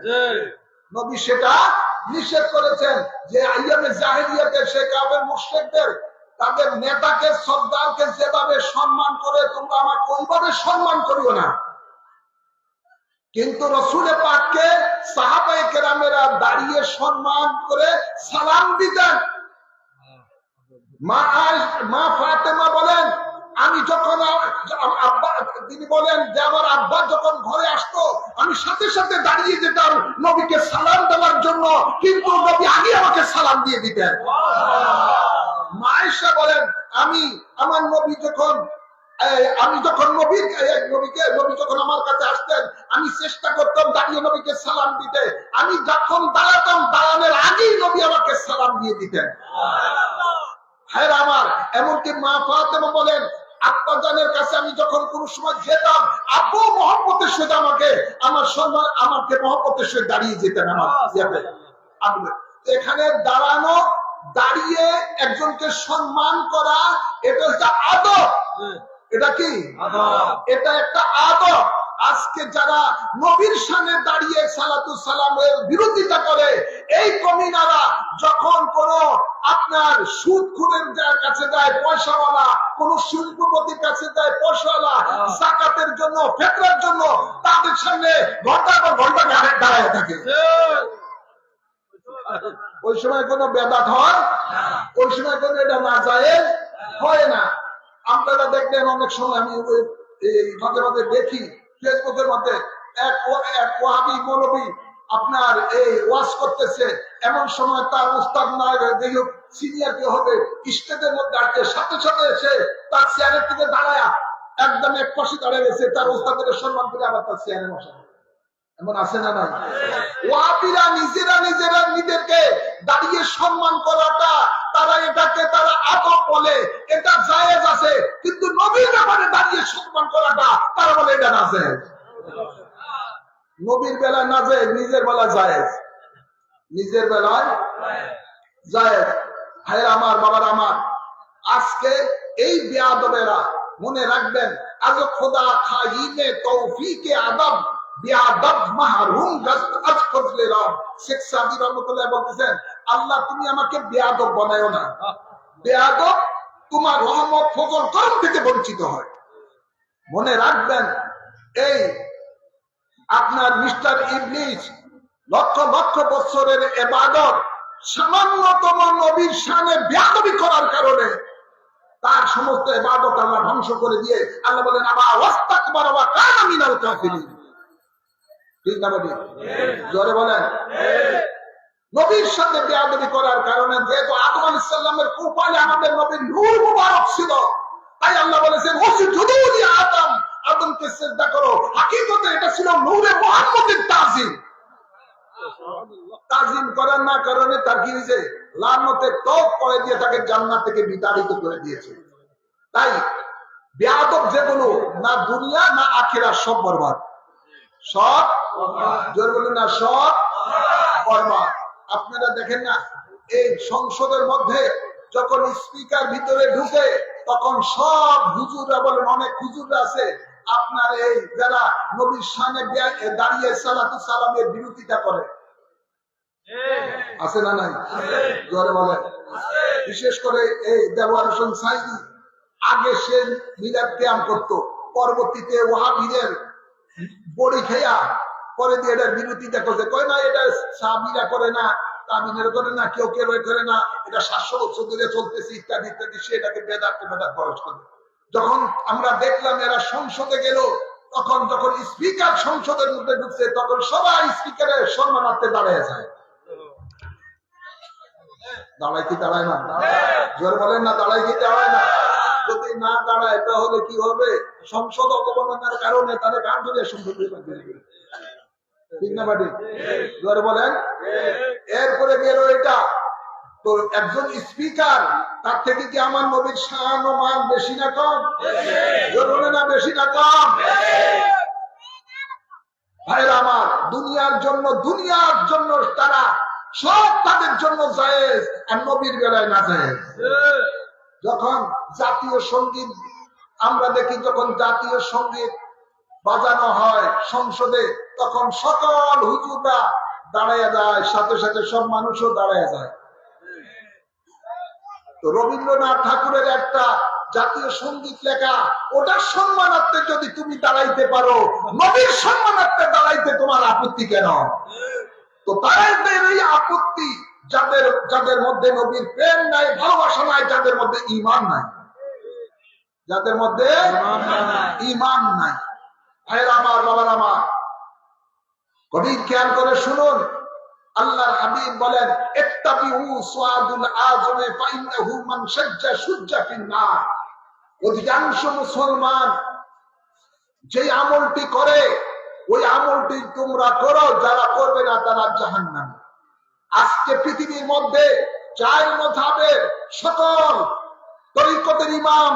নবী সেটা নিষেধ করেছেন যে আইয়ামে জাহিলিয়াতে সে কাফের মুশরিকদের তাদের নেতাকে, সরদারকে যেভাবে সম্মান করে তোমরা আমাকে ওইভাবে সম্মান করিও না। কিন্তু রাসূলের পাককে সাহাবায়ে কেরামেরা দাঁড়িয়ে সম্মান করে সালাম দিতেন। মা ফাতেমা বলেন, আমি যখন তিনি বলেন যে আমার আব্বা যখন ঘরে আসতো আমি সাথে সাথে দাঁড়িয়ে যেতাম নবীকে সালাম দেওয়ার জন্য, কিন্তু নবী আগে আমাকে সালাম দিয়ে দিতেন। মা আয়েশা বলেন, আমি যখন নবী যখন আমার কাছে আসতেন আমি চেষ্টা করতাম দাঁড়িয়ে নবীকে সালাম দিতে। আমি যখন দাঁড়াতাম দাঁড়ানোর আগেই নবী আমাকে সালাম দিয়ে দিতেন। হ্যাঁ আমার, এমনকি মা ফাতেমা বলেন আব্বাজানের কাছে আমি যখন কোন সময় যেতাম আব্বু মহব্বতের সহিত আমাকে মহব্বতের সহিত দাঁড়িয়ে যেতেন আমার। এখানে দাঁড়ানো, দাঁড়িয়ে একজনকে সম্মান করা, এটা হচ্ছে আদব। এটা কি? এটা একটা আদব। আজকে যারা নবীর সামনে দাঁড়িয়ে সালাতু সালামের বিরোধিতা করে, এই কমিনারা যখন কোন আপনার সুদখোরের কাছে যায় পয়সাওয়ালা, কোন শিল্পপতির কাছে যায় পয়সাওয়ালা, যাকাতের জন্য, ফিতরার জন্য, তাদের সামনে ঘন্টার পর ঘন্টা দাঁড়ায় থাকে। ওই সময় কোনো বেদাত হয়? ওই সময় কোনো এটা নাজায়েজ হয় না। আপনারা দেখবেন অনেক সময় আমি মাঝে মাঝে দেখি ফেসবুকের মধ্যে এক ওয়াহাবি মৌলবী আপনার এই ওয়াজ করতেছে, এমন সময় তার উস্তাদ না দেখো সিনিয়র কে হবে স্টেজের মধ্যে আসছে, সাথে সাথে এসে তার চেয়ারের থেকে দাঁড়ায় একদম এক পাশে দাঁড়িয়ে গেছে, তার উস্তাদকে সম্মান করে আবার তার চেয়ারে বসা। এমন আছে না নাই? ওয়াহাবিরা নিজেরা নিজেদেরকে দাঁড়িয়ে সম্মান করাটা, তারা এটাকে তারা আদব বলে, এটা জায়েজ আছে, কিন্তু নবীর ব্যাপারে দাঁড়িয়ে সম্মান করাটা তারা বলে এটা না জায়েজ। নবীর বেলায় না জায়েজ, নিজের বেলায় জায়েজ, নিজের বেলায় জায়েজ। ভাইরা আমার, বাবার আমার, আজকে এই বেয়াদবেরা মনে রাখবেন, আজ খোদা খাইনে তৌফিকে আদব বেয়াদব মাহরুম আজ ফজলে রব। শেখ সাদি রহমাতুল্লাহ বলতেছেন, আল্লাহ তুমি আমাকে বেয়াদব বানায়ো না, বেয়াদব তোমার রহমত ফজল করম থেকে বঞ্চিত হয়। মনে রাখবেন, এই আপনার মিস্টার ইবলিস লক্ষ লক্ষ বছরের ইবাদত সামান্যতম নবীর শানে বেয়াদবি করার কারণে তার সমস্ত ইবাদত আল্লাহ ধ্বংস করে দিয়ে আল্লাহ বলেন আবা ওয়াস্তাকবারা ওয়া কানা মিনাল কাফিরিন। ঠিক না বলি? জোরে বলেন। নবীর সাথে বেয়াদবি করার কারণে, যেহেতু আদম আলাইহিস সালামের কপালে আমাদের নবীর নূর মুবারক ছিল, তাই আল্লাহ বলেছেন ওয়াসজুদু লি আদম, আদমকে সিজদা করো। হাকিকতে এটা ছিল নূরে মুহাম্মদের তাজিম। তাজিম করার না কারণে তার কি হয়েছে? লানতে তওব করে দিয়ে তাকে জান্নাত থেকে বিতাড়িত করে দিয়েছে। তাই বেয়াদব যেগুলো, না দুনিয়া না আখিরাত সব বরবাদ, সব জোর বলুন না, সব বরবাদ। আপনারা দেখেন না, এই সংসদের মধ্যে যখন স্পিকার ভিতরে ঢুকে তখন সব হুজুররা বলেন, অনেক হুজুররা আছে আপনার এই যারা নবীর সামনে দাঁড়িয়ে সালাতু সালামের বিরোধিতা করে, আছে না নাই? জোরে বলেন। বিশেষ করে এই দেওয়ার হোসেন সাইদি, আগে সে মিলাদ কিয়াম করতো, পরবর্তীতে ওয়াহাবীদের বড়ি খেয়া পরে দিয়ে এটার বিরোধিতা করছে, কয় না এটা সাহাবীরা করে না, তাবিনেরা করে না, কেউ কেউ করে না, এটা 700 বছর ধরে চলতেছে ইত্যাদি ইত্যাদি, সে এটাকে বেদাত খরচ করে। যখন আমরা দেখলাম এরা সংসদে গেল, তখন যখন স্পিকার সংসদের মধ্যে ঢুকছে তখন সবাই স্পিকারের সম্মানার্থে দাঁড়িয়ে যায়। দাঁড়ায় কি দাঁড়ায় না? জোরে বলেন না, দাঁড়ায় কি দাঁড়ায় না? যদি না দাঁড়ায় তাহলে কি হবে? সংসদ অবমাননার কারণে তাদের গান ধরে সংসদ ঠিক না বাড়ি? জোরে বলেন। এরপরে গেল এটা তো একজন স্পিকার, তার থেকে কি আমার নবীর শান ও মান বেশি না কম? জোরে না, বেশি না কম? ভাইরা আমার, দুনিয়ার জন্য তারা সব তাদের জন্য জায়েজ, আর নবীর বেলায় না জায়েজ। যখন জাতীয় সঙ্গীত আমরা দেখি, যখন জাতীয় সঙ্গীত বাজানো হয় সংসদে, তখন সকল হুজুররা দাঁড়ায় যায়, সাথে সাথে সব মানুষও দাঁড়ায় যায়। তো রবীন্দ্রনাথ ঠাকুরের একটা জাতীয় সঙ্গীত লেখা, ওটার সম্মানার্থে যদি তুমি দাঁড়াইতে পারো, নবীর সম্মানার্থে দাঁড়াইতে তোমার আপত্তি কেন? তো তাদের এই আপত্তি, যাদের মধ্যে নবীর প্রেম নাই, ভালোবাসা নাই, যাদের মধ্যে ঈমান নাই, যাদের মধ্যে ঈমান নাই। ভাইরা আমার, বাবার আমার, গভীর খেয়াল করে শুনুন। আল্লাহর হাবিব বলেন, ইত্তাবিউ সুআদুল আযমে ফাইন্নাহু মান শাজ্জা শুজ্জা ফিন্নার। অধিকাংশ মুসলমান যে আমলটি করে, ওই আমলটি তোমরা করো, যারা করবে না তারা জাহান্নামে। আজকে পৃথিবীর মধ্যে চার মাযহাবের সকল তরিকতের ইমাম,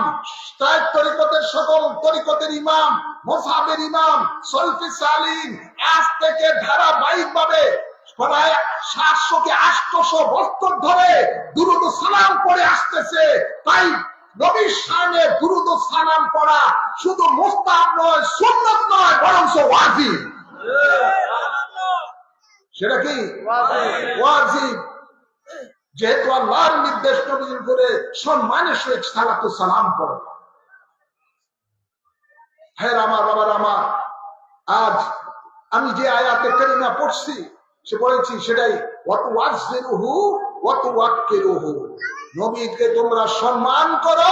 তরিকতের সকল তরিকতের ইমাম, মাযহাবের ইমাম, সলফে সালিন আজ থেকে ধারাবাহিকভাবে প্রায় 700 কি 800 বছর ধরে দুরূদ ও সালাম পড়ে আসতেছে। তাই নবীর শানে দুরূদ ও সালাম পড়া শুধু মুস্তাহাব নয়, সুন্নাত নয়, বরং ওয়াজিব। সেটা কি? ওয়াজিব। যেহেতু আল্লাহর নির্দেশ, নবীর উপরে সম্মানের সহিত সালাতু সালাম পড়ো। হ্যাঁ আমার, বাবার আমার, আজ আমি যে আয়াতে কারিমা পড়ছি, সে বলেছি সেটাই, ওয়াতুওয়াজ্জিরুহু ওয়াতুওয়াক্কিরুহু। নবীকে তোমরা সম্মান করো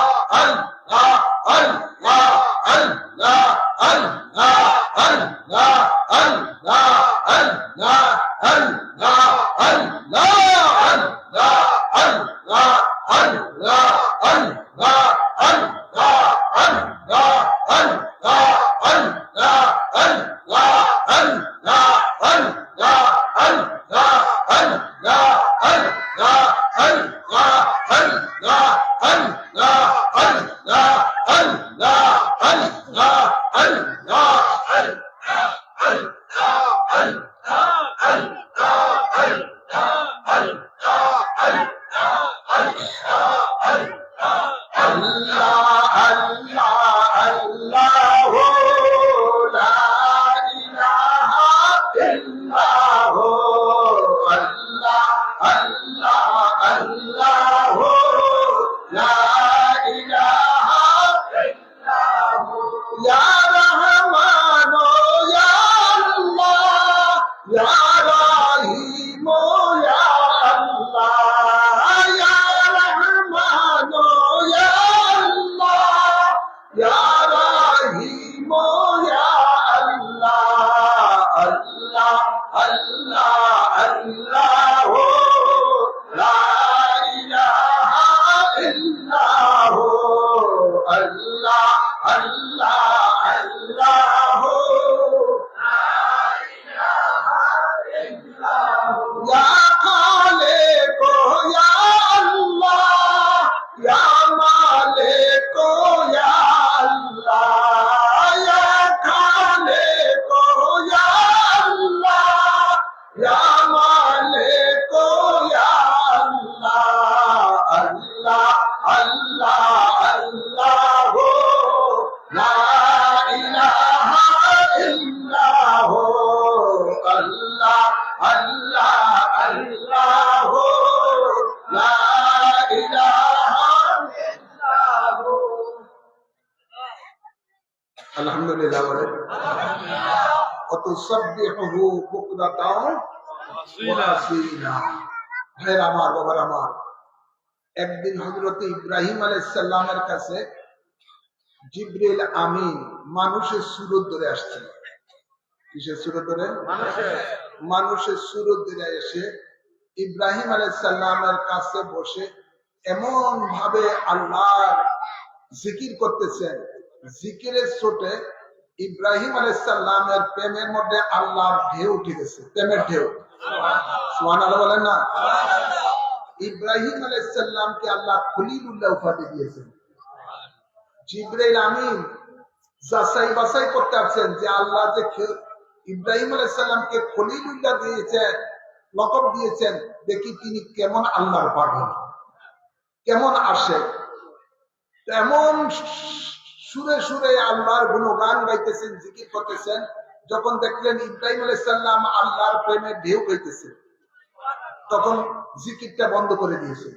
ইল্লাল্লাহু লা ইলাহা ইল্লাহু। আলহামদুলিল্লাহ বলে ওয়াতুসাব্বিহুহু বুকরাতাও ওয়া আসীলা। ভাইরা আমার, বাবার আমার, একদিন হযরত ইব্রাহিম আলাইহিস সালামের কাছে জিবরিল আমিন মানুষের সুরত ধরে আসছিল। কিসের সুরত ধরে? মানুষের সুরত ধরে এসে ইব্রাহিম আলাইহিস সালামের কাছে বসে এমন ভাবে আল্লাহর জিকির করতেছেন, জিকিরের ছোটে ইব্রাহিম আলাইহিস সালামের প্রেমের মধ্যে আল্লাহর ঢেউ উঠে গেছে, প্রেমের ঢেউ। সুবহানাল্লাহ বলেন না? ইব্রাহিম আলাইহিস সালামকে আল্লাহ খলিলুল্লাহ উপাধি দিয়েছেন। জিবরাইল আমিন যাচাই বাছাই করতে আসছেন যে আল্লাহ যে ইব্রাহিম আলাইহিস সালামকে খলিলুল্লাহ দিয়েছেন, লকব দিয়েছেন, দেখি তিনি কেমন আল্লাহর পাগল, কেমন আসে। এমন সুরে সুরে আল্লাহর গুণগান গাইতেছেন, জিকির করতেছেন। যখন দেখলেন ইব্রাহিম আলাইহিস সালাম আল্লাহর প্রেমে ঢেউ গাইতেছে, তখন জিকিরটা বন্ধ করে দিয়েছে।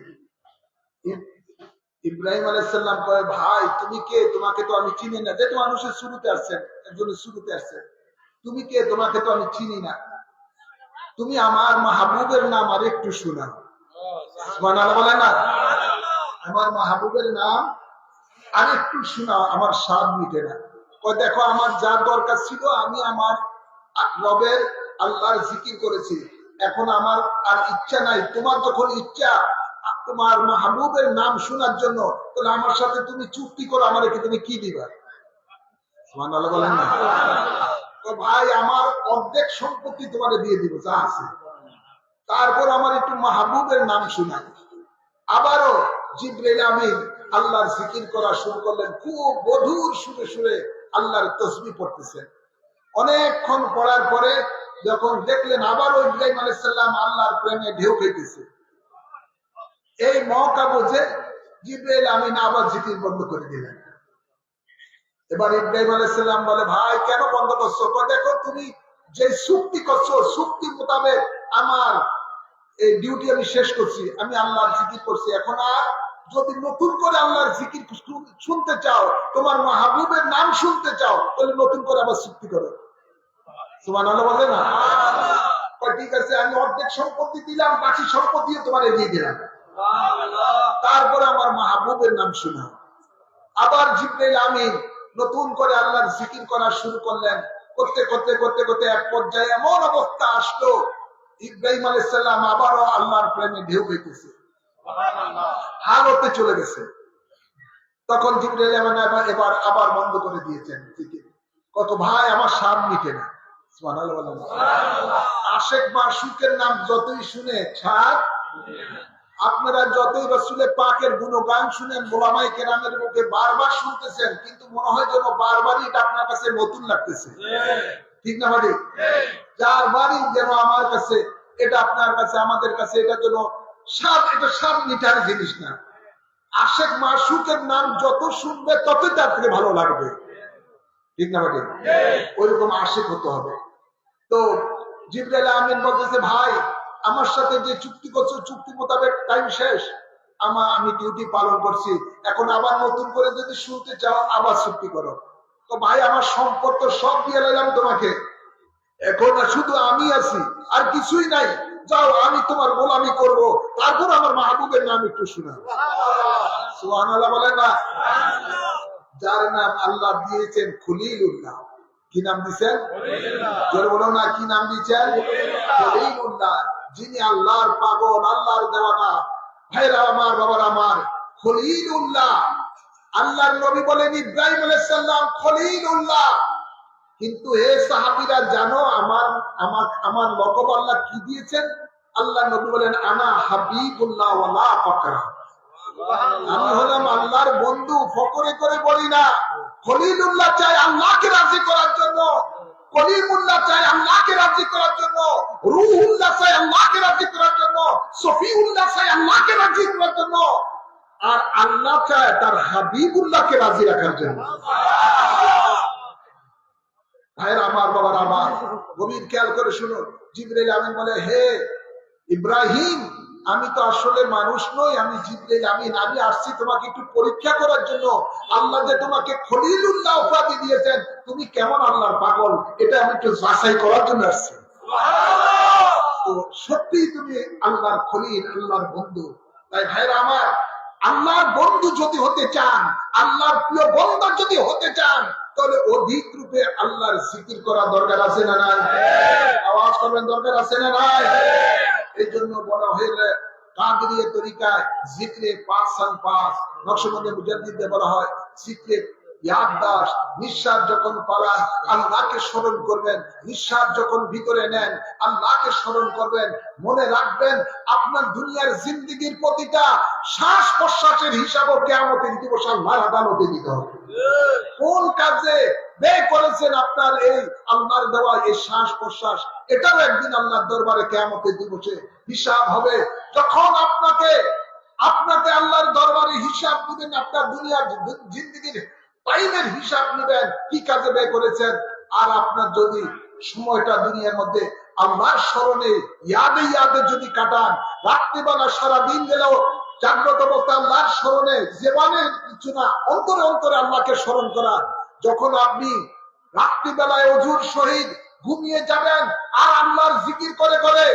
ইব্রাহিম আলাইহিস সালাম কয়, ভাই তুমি কে? তোমাকে তো আমি চিনি না। যেহেতু মানুষের শুরুতে আসছেন, একজনের শুরুতে আসছেন, তুমি কে? তোমাকে তো আমি চিনি না। তুমি আমার মাহবুবের নাম আর একটু শোনাও। সুবহানাল্লাহ বলে না? আমার মাহবুবের নাম আর একটু শোনাও, আমার স্বাদ মিটে না। কয় দেখো, আমার যা দরকার ছিল আমি আমার রবের আল্লাহর জিকির করেছি, এখন আমার আর ইচ্ছা নাই। তোমার যখন ইচ্ছা তোমার মাহবুবের নাম শোনার জন্য, তাহলে আমার সাথে তুমি চুক্তি করো, আমার তুমি কি দিবা? সুবহানাল্লাহ বলেন না? ভাই আমার অর্ধেক সম্পত্তি তোমাকে দিয়ে দিব যা আছে, তারপর আমার একটু মাহবুবের নাম শোনাই। আবারও জিবরাইল আমিন আল্লাহর জিকির করা শুরু করলেন, খুব মধুর সুরে সুরে আল্লাহর তাসবিহ পড়তেছেন। অনেকক্ষণ পড়ার পরে যখন দেখলেন আবারও ইব্রাহিম আলাইহিস সালাম আল্লাহর প্রেমে ঢেউ খেতেছে, এই মওকা বুঝে জিবরাইল আমিন আবার জিকির বন্ধ করে দিলেন। এবার ইব্রাহিম আলাইহিস সালাম বলে, ভাই কেন বন্ধ করছো? দেখো তুমি যে চুক্তি করছো, চুক্তি মোতাবেক আমার এই ডিউটি আমি শেষ করছি, আমি আল্লাহর জিকির করছি। এখন আর যদি নতুন করে আল্লাহর জিকির শুনতে চাও, তোমার মাহবুবের নাম শুনতে চাও, তাহলে নতুন করে আবার চুক্তি করো। সুবহানাল্লাহ বলে না? ঠিক আছে, আমি অর্ধেক সম্পত্তি দিলাম, বাকি সম্পত্তিও তোমার দিয়ে দিলাম, তারপরে আমার মাহবুবের নাম শোনা। আবার জিবরাইল আমিন নতুন করে আল্লাহর জিকির করা শুরু করলেন। করতে করতে করতে করতে এক পর্যায়ে এমন অবস্থা আসলো, ইব্রাহিম আলাইহিস সালাম আবারও আল্লাহর প্রেমে ঢেউ পেতেছে, হালতে চলে গেছে। তখন জিবরাইল আমিন এবার আবার বন্ধ করে দিয়েছেন জিকির। কত ভাই আমার স্বাদ মিটে না। সুবহানাল্লাহ বলেন। আশেক মাশউকের নাম যতই শুনে স্বাদ, আপনারা যতই রাসূলের পাকের গুণগান শুনেন, ওলামায়ে কেরামের মুখে বারবার শুনতেছেন, কিন্তু মনে হয় যেন বারবারই এটা আপনার কাছে নতুন লাগতেছে। ঠিক না ভাই? যার বাড়ি যেন আমার কাছে এটা, আপনার কাছে, আমাদের কাছে এটা যেন স্বাদ, এটা স্বাদ মিটার জিনিস না। আশেক মাশউকের নাম যত শুনবে ততই তার থেকে ভালো লাগবে। ঠিক না ভাই? ওইরকম আশেক হতে হবে। তো জিবরাইল আমিন বলতেছে, ভাই আমার সাথে যে চুক্তি করছো, চুক্তি মোতাবেক টাইম শেষ, আমি ডিউটি পালন করছি, এখন আবার নতুন করে যদি শুনতে চাও আবার চুক্তি করো। তো ভাই আমার সম্পদ তো সব দিয়ে লাইলাম তোমাকে, এখন শুধু আমি আছি, আর কিছুই নাই, যাও আমি তোমার গোলামি করব, তারপর আমার মাহবুবের নাম একটু শোনাও। সুবহানাল্লাহ বলেন না? যার নাম আল্লাহ দিয়েছেন খলিলুল্লাহ। কি নাম দিয়েছেন? জোরে বলো না, কি নাম দিয়েছেন? খলিলুল্লাহ, যিনি আল্লাহর পাগল, আল্লাহর দেওয়ানা। ভাইরা আমার, বাবার আমার, খলিলুল্লাহ। আল্লাহর নবী বলেন ইব্রাহিম আলাইহিস সালাম খলিলুল্লাহ। কিন্তু হে সাহাবীরা, জানো আমার লকব আল্লাহ কি দিয়েছেন? আল্লাহ নবী বলেন আনা হাবিবুল্লাহ ওয়ালা ফাকরা। আমি হলাম আল্লাহর বন্ধু, ফকরে করে বলি না। খলিলুল্লাহ চাই আল্লাহকে রাজি করার জন্য, কলিমুল্লাহ চাই আল্লাহকে রাজি করার জন্য, রূহুল্লাহ চাই আল্লাহকে রাজি করার জন্য, সফিউল্লাহ চাই আল্লাহকে রাজি করার জন্য, আর আল্লাহ চায় তার হাবিবুল্লাহকে রাজি রাখার জন্য। ভাইরা আমার, বাবার আমার, গভীর খেয়াল করে শুনুন। জিবরাইল আমিন বলে, হে ইব্রাহিম, আমি তো আসলে মানুষ নই, আমি জিবরাইল আমিন, আমি আসছি তোমাকে একটু পরীক্ষা করার জন্য। আল্লাহ যে তোমাকে খলিলুল্লাহ উপাধি দিয়েছেন, তুমি কেমন আল্লাহর পাগল, এটা আমি একটু যাচাই করার জন্য আসছি। তো সত্যি তুমি আল্লাহর খলিল, আল্লাহর বন্ধু। তাই ভাইরা আমার, আল্লাহর বন্ধু যদি হতে চান, আল্লাহর প্রিয় বন্ধু যদি হতে চান, তাহলে অধিক রূপে আল্লাহর জিকির করা দরকার আছে না নাই? আওয়াজ করবেন, দরকার আছে না নাই? এই জন্য বলা হইলে কাদরিয়া তরিকায় জিক্রে ৫ নকশবন্দি মুজাদ্দিদে বলা হয় জিক্রে ইয়াদদাস। নিঃশ্বাস যখন পালান আল্লাহকে স্মরণ করবেন, নিঃশ্বাস যখন ভিতরে নেন আল্লাহকে স্মরণ করবেন। মনে রাখবেন আপনার দুনিয়ার জিন্দেগির প্রতিটা শ্বাস প্রশ্বাসের হিসাবও কিয়ামতের দিবসে আল্লাহর আদালতে দিতে হবে। কোন কাজে ব্যয় করেছেন আপনার এই আল্লাহর দেওয়া এই শ্বাস প্রশ্বাস, এটাও একদিন আল্লাহর দরবারে কিয়ামতের দিবসে হিসাব হবে। যখন আপনাকে আল্লাহর দরবারে হিসাব দিবেন, আপনার দুনিয়ার জিন্দেগির টাইমের হিসাব নেবেন কি কাজে ব্যয় করেছেন। আর আপনার যদি সময়টা দুনিয়ার মধ্যে আল্লাহর স্মরণে ইয়াদে যদি কাটান, রাত্রিবেলা সারাদিন গেলেও জাগ্রত অবস্থা আল্লাহর স্মরণে, জীবনের কিছু না, অন্তরে অন্তরে আল্লাহকে স্মরণ করা। যখন আপনি রাত্রিবেলায় অজুর সহিত ঘুমিয়ে যাবেন আর আল্লাহর জিকির করে করে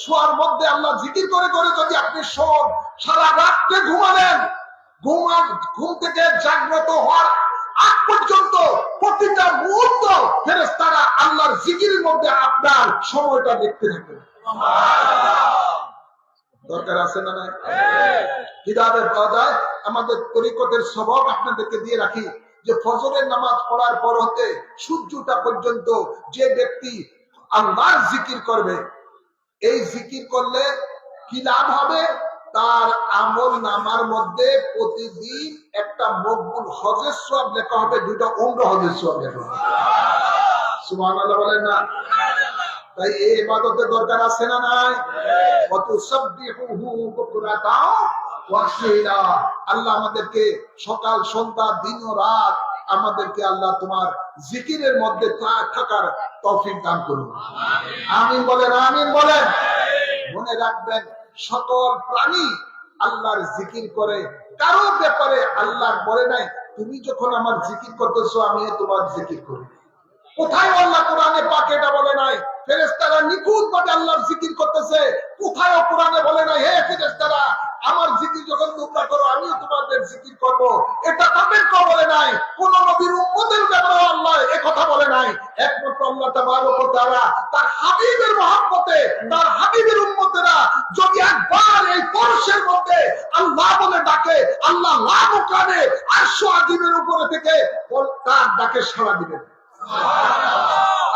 শোয়ার মধ্যে আল্লাহ জিকির করে করে যদি আপনি শোন, সারা রাত্রে ঘুমালেন, ঘুম থেকে জাগ্রত হওয়ার আগ পর্যন্ত প্রতিটা মুহূর্ত ফেরেশতারা আল্লাহর জিকিরের মধ্যে আপনার সময়টা দেখতে থাকবে। দরকার আছে না নাই? কিতাবে পাওয়া যায়। আমাদের তরিকতের সবক আপনাদেরকে দিয়ে রাখি যে ফজরের নামাজ পড়ার পর হতে সূর্যটা পর্যন্ত যে ব্যক্তি আল্লাহর জিকির করবে, এই জিকির করলে কি লাভ হবে? তার আমল নামার মধ্যে প্রতিদিন একটা মকবুল হজের সওয়াব লেখা হবে, 2টা উমরা হজের সওয়াব লেখা হবে। সুবহানাল্লাহ বলেন না? তাই এই ইবাদতের দরকার আছে না নাই? কত সাব্বিহুহু বুকরাতা ওয়া আসীলা। আল্লাহ আমাদেরকে সকাল সন্ধ্যা দিন ও রাত আমাদেরকে আল্লাহ তোমার জিকিরের মধ্যে থাকার তৌফিক দান করুন। আমিন বলেন, আমিন বলেন। মনে রাখবেন সকল প্রাণী আল্লাহর জিকির করে, কারো ব্যাপারে আল্লাহ বলে নাই তুমি যখন আমার জিকির করতেছো আমি তোমার জিকির করি। কোথায় আল্লাহ কোরআনে পাকে এটা বলে নাই ফেরেশতারা নিখুঁত ভাবে আল্লাহর জিকির করতেছে? কোথায় কোরআনে বলে নাই হে ফেরেশতারা আমার জিকির যখন তোমরা করো আমিও তোমাদের জিকির করব? এটা তাদেরকে বলে নাই। কোন নবীর উম্মতের ব্যাপারে আল্লাহ এই কথা বলে নাই। একমাত্র আল্লাহ তাবারক ওয়া তাআলা তার হাবিবের মহব্বতে, তার হাবিবের উম্মতেরা যদি একবার এই পরশের মধ্যে আল্লাহ বলে ডাকে, আল্লাহ লাভ কানে আরশ আজিমের উপরে থেকে তার ডাকে সাড়া দিবেন।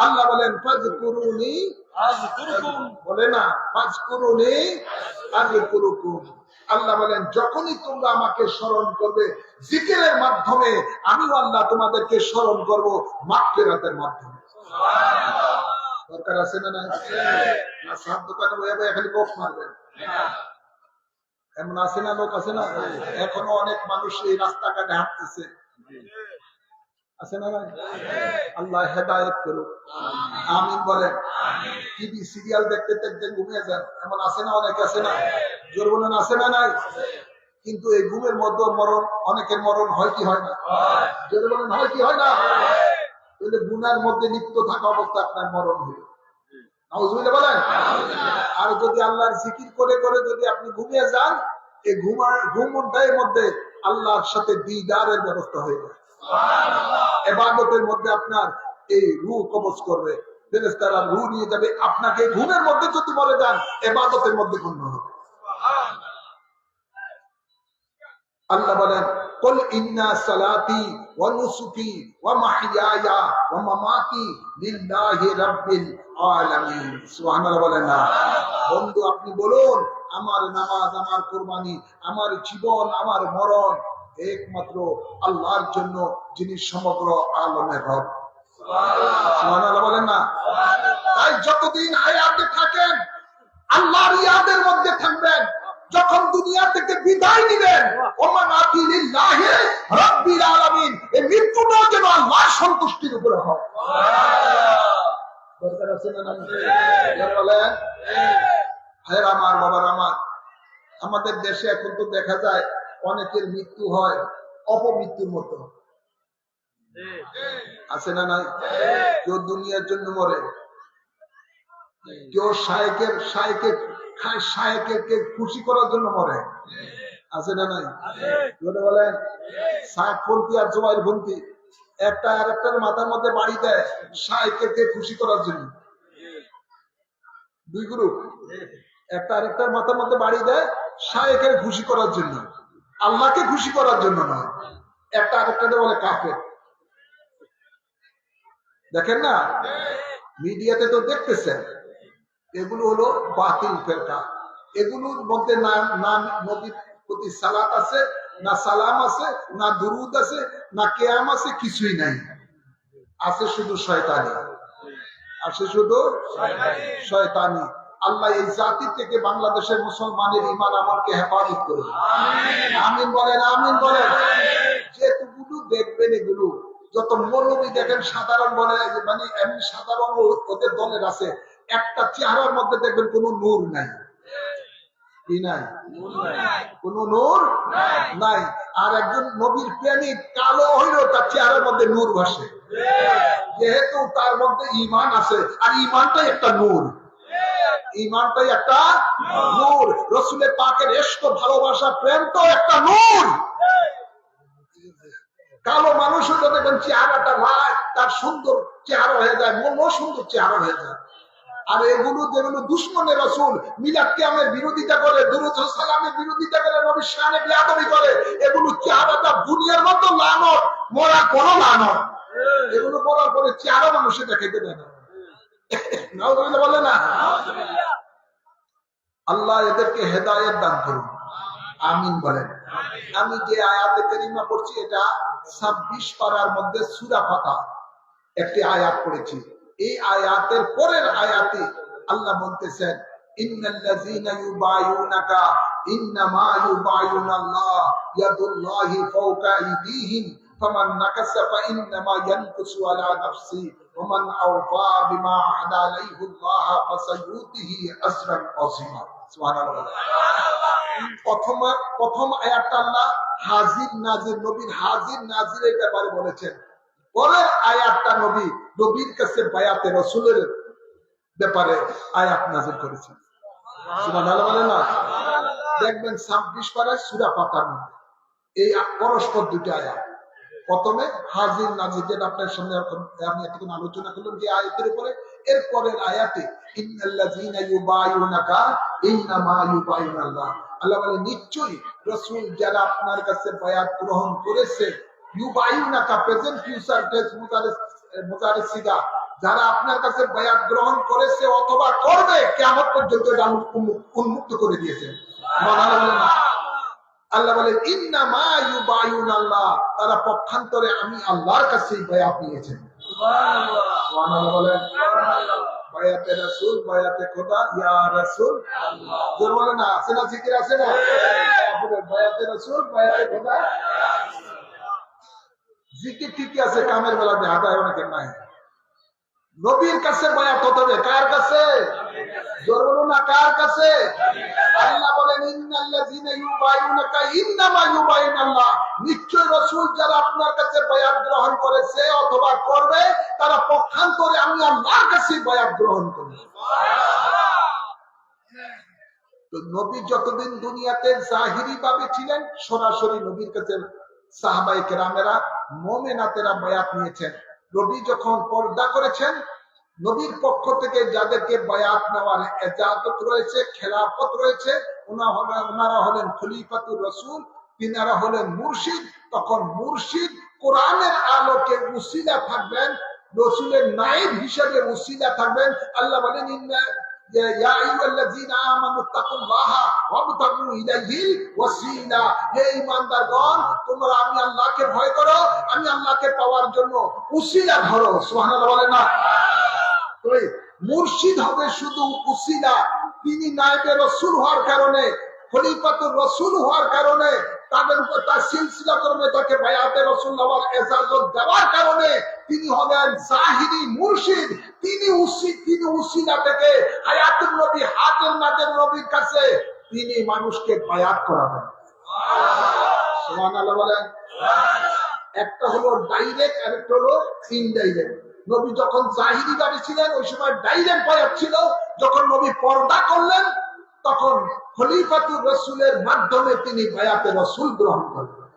আল্লাহ বলেন ফাজকুরুনি আযকুরুকুম, বলে না ফাজকুরুনি আযকুরুকুম। আল্লাহ বলেন যখনই তোমরা আমাকে স্মরণ করবে জিকিরের মাধ্যমে, আমিও আল্লাহ তোমাদেরকে স্মরণ করব মাগফিরাতের মাধ্যমে। সুবহানাল্লাহ। দরকার আছে না নাই? না সব দোকানে বইয়া বইয়া খালি বক মারবেন, এমন আছে না? লোক আছে না? এখনো অনেক মানুষ এই রাস্তাঘাটে হাঁটতেছে, আছে না ভাই? আল্লাহ হেদায়েত করুক, আমিন বলেন। টিভি সিরিয়াল দেখতে দেখতে ঘুমিয়ে যান, এমন আছে না? অনেক আছে না? জোর বলেন, আছে না নাই? কিন্তু এই ঘুমের মধ্যে মরণ, অনেকের মরণ হয় কি হয় না? জোর বলেন, হয় কি হয় না? তাহলে গুনার মধ্যে লিপ্ত থাকা অবস্থা আপনার মরণ হইল। নাউজুবিল্লাহ বলেন। আর যদি আল্লাহর জিকির করে করে যদি আপনি ঘুমিয়ে যান, এই ঘুমের মধ্যে আল্লাহর সাথে দিদারের ব্যবস্থা হয়ে যায়। ইবাদতের মধ্যে আপনার এই রূহ কবজ করবে, ফেরেশতারা রূহ নিয়ে যাবে, আপনাকে ঘুমের মধ্যে যদি মরে যান ইবাদতের মধ্যে গণ্য হবে। আল্লাহ বলেন কুল ইন্না সালাতি ওয়া নুসুকি ওয়া মাহইয়ায়া ওয়া মামাতি লিল্লাহি রাব্বিল আলামিন। সুবহানাল্লাহ বলেন না? বন্ধু আপনি বলুন আমার নামাজ, আমার কুরবানি, আমার জীবন, আমার মরণ একমাত্র আল্লাহর জন্য, যিনি সমগ্র আলমের রব। সুবহানাল্লাহ বলেন না? তাই যতদিন হায়াতে থাকেন আল্লাহর ইয়াদের মধ্যে থাকবেন। যখন দুনিয়া থেকে বিদায় নিবেন ওমানাতি লিল্লাহি রাব্বিল আলামিন, এই মৃত্যুটা যেন আল্লাহর সন্তুষ্টির উপরে হয়। দরকার আছে না? বলেন ভাইরা আমার, বাবার আমার, আমাদের দেশে এখন তো দেখা যায় অনেকের মৃত্যু হয় অপমৃত্যুর মতো, আছে না নাই? কেউ দুনিয়ার জন্য মরে, কেউ শায়েকের খুশি করার জন্য মরে, আছে না নাই? বলেন শায়েকপন্থী আর জোয়াইরপন্থী একটা আর একটার মাথার মধ্যে বাড়ি দেয় শায়েককে খুশি করার জন্য। দুই গ্রুপ, একটা আরেকটার মাথার মধ্যে বাড়ি দেয় শায়েকের খুশি করার জন্য, আল্লাহকে খুশি করার জন্য নয়। একটা আরেকটাকে বলে কাফের। দেখেন না, মিডিয়াতে তো দেখতেছেন, এগুলো হলো বাতিল ফেরকা। এগুলোর মধ্যে না নবীর প্রতি সালাত আছে, না সালাম আছে, না দুরুদ আছে, না কিয়াম আছে, কিছুই নাই। আছে শুধু শয়তানি, আছে শুধু শয়তানি। আল্লাহ এই জাতি থেকে বাংলাদেশের মুসলমানের ঈমান আমলকে হেফাজত করুন, আমিন বলেন, আমিন বলেন। যেগুলো দেখবেন এগুলো যত মৌলবী দেখেন সাধারণ বলে, মানে এমনি সাধারণ ওদের দলের আছে, একটা চেহারার মধ্যে দেখবেন কোনো নূর নাই, কি নাই? কোন নূর নাই। আর একজন নবীর প্রেমিক কালো হইলেও তার চেহারার মধ্যে নূর ভাসে, যেহেতু তার মধ্যে ঈমান আছে। আর ঈমানটাই একটা নূর, ঈমানটাই একটা নূর। রাসূলের পাকের ইশক, ভালোবাসা, প্রেম তো একটা নূর। কালো মানুষও তো দেখবেন চেহারাটা লাল, তার সুন্দর চেহারা হয়ে যায়, মনও সুন্দর চেহারা হয়ে যায়। আর এগুলো যেগুলো দুশমনের রাসূল, মিলাদ কিয়ামের বিরোধিতা করে, দুরূদ ও সালামের বিরোধিতা করে, নবীর শানে বেয়াদবি করে, এগুলো চেহারাটা দুনিয়ার মতো লানত, মরার পর লানত। এগুলো বলার পরে চেহারা মানুষের দেখাইতে দেয় না, নাউযুবিল্লাহ বলে না। আল্লাহ এদেরকে হেদায়েত দান করুন, আমিন বলেন। আমি যে আয়াতে কারিমা পড়ছি এটা 26 পারার মধ্যে সূরা ফাতহ একটি আয়াত পড়েছি। এই আয়াতের পরের আয়াতে আল্লাহ বলতেছেন, ইন্নাল্লাযীনা ইউবায়ুনাকা ইন্নামা ইউবায়ুনাল্লাহ ইয়াদুল্লাহি ফাওকা আইদিহিম ফামান নাকাসা ফাইন্নামা ইয়ানকুসু আলা নাফসি ওয়া মান আওফা বিমা আহাদা আলাইহিল্লাহ ফাসায়ুতিহি আজরান আযীমা। সুবহানাল্লাহ। প্রথম আয়াতটা আল্লাহ হাজির নাজির, নবীর হাজির নাজিরের ব্যাপারে বলেছেন। পরের আয়াতটা নবীর কাছে বায়াতে রাসূলের ব্যাপারে আয়াত নাযিল করেছেন। সুবহানাল্লাহ বলেন না? দেখবেন 26 পারায় সূরা ফাতহার মধ্যে এই পরস্পর দুটি আয়াত। প্রথমে হাজির নাজির, যেটা আপনার সামনে আমি এতক্ষণ আলোচনা করলাম যে আয়াতের উপরে, এর পরের আয়াতে ইন্নাল্লাযীনা ইউবায়ুনাকা ইন্নামা ইউবায়ুনাল্লাহ। আল্লাহ বলে নিশ্চয়ই রাসূল যারা আপনার কাছে বায়াত গ্রহণ করেছে, ইউবায়ুনাকা প্রেজেন্ট ফিউচার টেন্স মুজারিদ সিগা, যারা আপনার কাছে বায়াত গ্রহণ করেছে অথবা করবে, কিয়ামত পর্যন্ত এটা উন্মুক্ত করে দিয়েছেন। সুবহানাল্লাহ বলেন না? আল্লাহ বলেন ইন্নামা ইউবায়ুনাল্লাহ, তারা পক্ষান্তরে আমি আল্লাহর কাছেই বায়াত নিয়েছেন। সুবহানাল্লাহ, সুবহানাল্লাহ বলেন। বায়াতে রাসূল, বায়াতে খোদা, ইয়া রাসূল আল্লাহ। জোর বলেন না, আছে না? জিকির আছে না? বায়াতে রাসূল, বায়াতে খোদা, জিকির ঠিকই আছে, কামের বেলাতে হাঁটায় অনেকের নাই। নবীর কাছে বায়াত হতে হবে, কার কাছে? জোর বলুন না, কার কাছে? আল্লাহ বলেন ইন্নাল্লাযীনা ইউবায়ুনাকা ইন্নামা ইউবায়ুনাল্লাহ, নিশ্চয় রাসূল যারা আপনার কাছে বায়াত গ্রহণ করেছে অথবা করবে, তারা পক্ষান্তরে আমি আল্লাহর কাছে বায়াত গ্রহণ করব। তো নবী যতদিন দুনিয়াতে জাহিরি ভাবে ছিলেন, সরাসরি নবীর কাছে সাহাবায়ে কেরামেরা, মুমিনাতেরা বায়াত নিয়েছেন। নবী যখন পর্দা করেছেন, নবীর পক্ষ থেকে যাদেরকে বায়াত নেওয়ার ইজাজত রয়েছে, খেলাফত রয়েছে, ওনারা হলেন খলিফাতুর রাসূল, তিনারা হলেন মুর্শিদ। তখন মুর্শিদ কোরআনের আলোকে উসিলা থাকবেন, রাসূলের নায়েব হিসেবে উসিলা থাকবেন। আল্লাহ বলেন ইয়া আইয়ুহাল্লাযীনা আমানু তাকুল্লাহা ওয়াবতাগু ইলাইহিল ওয়াসিলা, হে ঈমানদারগণ, তোমরা আমি আল্লাহকে ভয় করো, আমি আল্লাহকে পাওয়ার জন্য উসিলা ধরো। সুবহানাল্লাহ বলেন না? মুর্শিদ হবে শুধু উসিলা, তিনি নায়েবে রাসূল হওয়ার কারণে, খলিফাতুর রাসূল হওয়ার কারণে, তাদের উপর তার সিলসিলা ক্রমে তাকে বায়াতে রাসূল হওয়ার ইজাজত দেওয়ার কারণে তিনি হলেন জাহিরি মুর্শিদ। তিনি উসিলা থেকে হায়াতুন নবী, হাজির নাজির নবীর কাছে তিনি মানুষকে বায়াত করাবেন। সুবহানাল্লাহ বলেন। একটা হলো ডাইরেক্ট আর একটা হলো ইনডাইরেক্ট। নবী যখন জাহিরি ভাবে ছিলেন ওই সময় ডাইরেক্ট বায়াত ছিল, যখন নবী পর্দা করলেন তখন খলিফাতুর রাসূলের মাধ্যমে তিনি বায়াতে রাসূল গ্রহণ করলেন।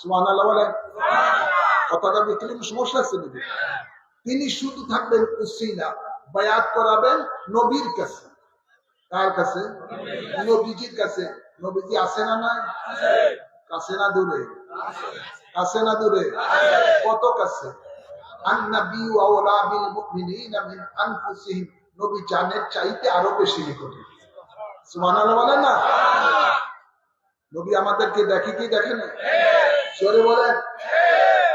সুবহানাল্লাহ বলেন। কথাটা বিক্রিম সমস্যা আছে নাকি? তিনি শুধু থাকবেন উসিলা, বায়াত করাবেন নবীর কাছে। কার কাছে? নবীজির কাছে। নবীজি আছে না নাই? কাছে না দূরে? কাছে না দূরে? কত কাছে? আন-নাবিয়্যু আওলা বিল মুমিনিনা মিন আনফুসিহিম। নবী জানের চাইতে আরো বেশি নিকটে। সুবহানাল্লাহ বলেন না? নবী আমাদেরকে দেখে কি দেখে না? জোরে বলেন।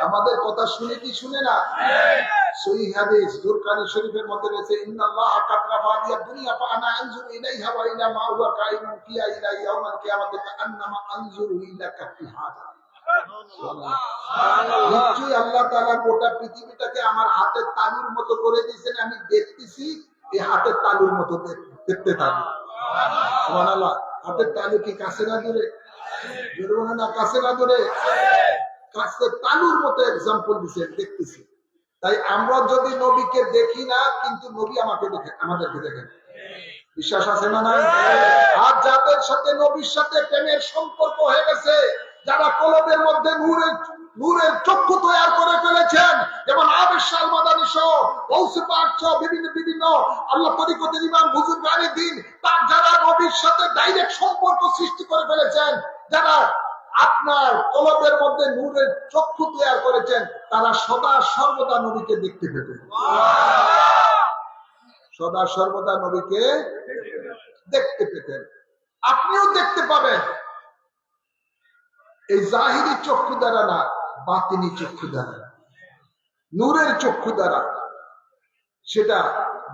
আমাদের কথা শুনে কি শুনে না? সহিহ হাদিস দুরকানি শরীফের মধ্যে রয়েছে, ইন্নাল্লাহা কাদ রাফা বিয়াদ দুনিয়া ফা আনা আনজুরু ইলাইহা ওয়া ইলা মা হুয়া কাইনুন ফিয়া ইলা ইয়াউমাল কিয়ামাতি কান্নামা আনজুরু ইলা কাফি হাদা। নিশ্চয়ই আল্লাহ তাআলা গোটা পৃথিবীটাকে আমার হাতের তালুর মতো করে দিয়েছেন, আমি দেখতেছি এই হাতের তালুর মতো দেখতে থাকি। সুবহানাল্লাহ। হাতের তালু কি কাছে না দূরে? জোরে বলেন না, কাছে না দূরে? কাছে তালুর মতো এক্সাম্পল দিয়েছেন, দেখতেছি। তাই আমরা যদি নবীকে দেখি না, কিন্তু নবী আমাকে দেখে, আমাদেরকে দেখেন। বিশ্বাস আছে না নাই? আর যাদের সাথে নবীর সাথে প্রেমের সম্পর্ক হয়ে গেছে, যারা কলবের মধ্যে নূরের চক্ষু তৈরি করে ফেলেছেন, যেমন আবেশ শাহ মাদানী সহ গৌসে পাক সহ বিভিন্ন আল্লাহ তরিকতের ইমাম হুজুর গানি দিন, তার যারা নবীর সাথে ডাইরেক্ট সম্পর্ক সৃষ্টি করে ফেলেছেন, যারা আপনার কলবের মধ্যে নূরের চক্ষু তৈরি করেছেন, তারা সদা সর্বদা নবীকে দেখতে পেতেন। সদা সর্বদা নবীকে দেখতে পেতেন। আপনিও দেখতে পাবেন। এই জাহিরি চক্ষু দ্বারা না, বাতিনি চক্ষু দ্বারা, নূরের চক্ষু দ্বারা। সেটা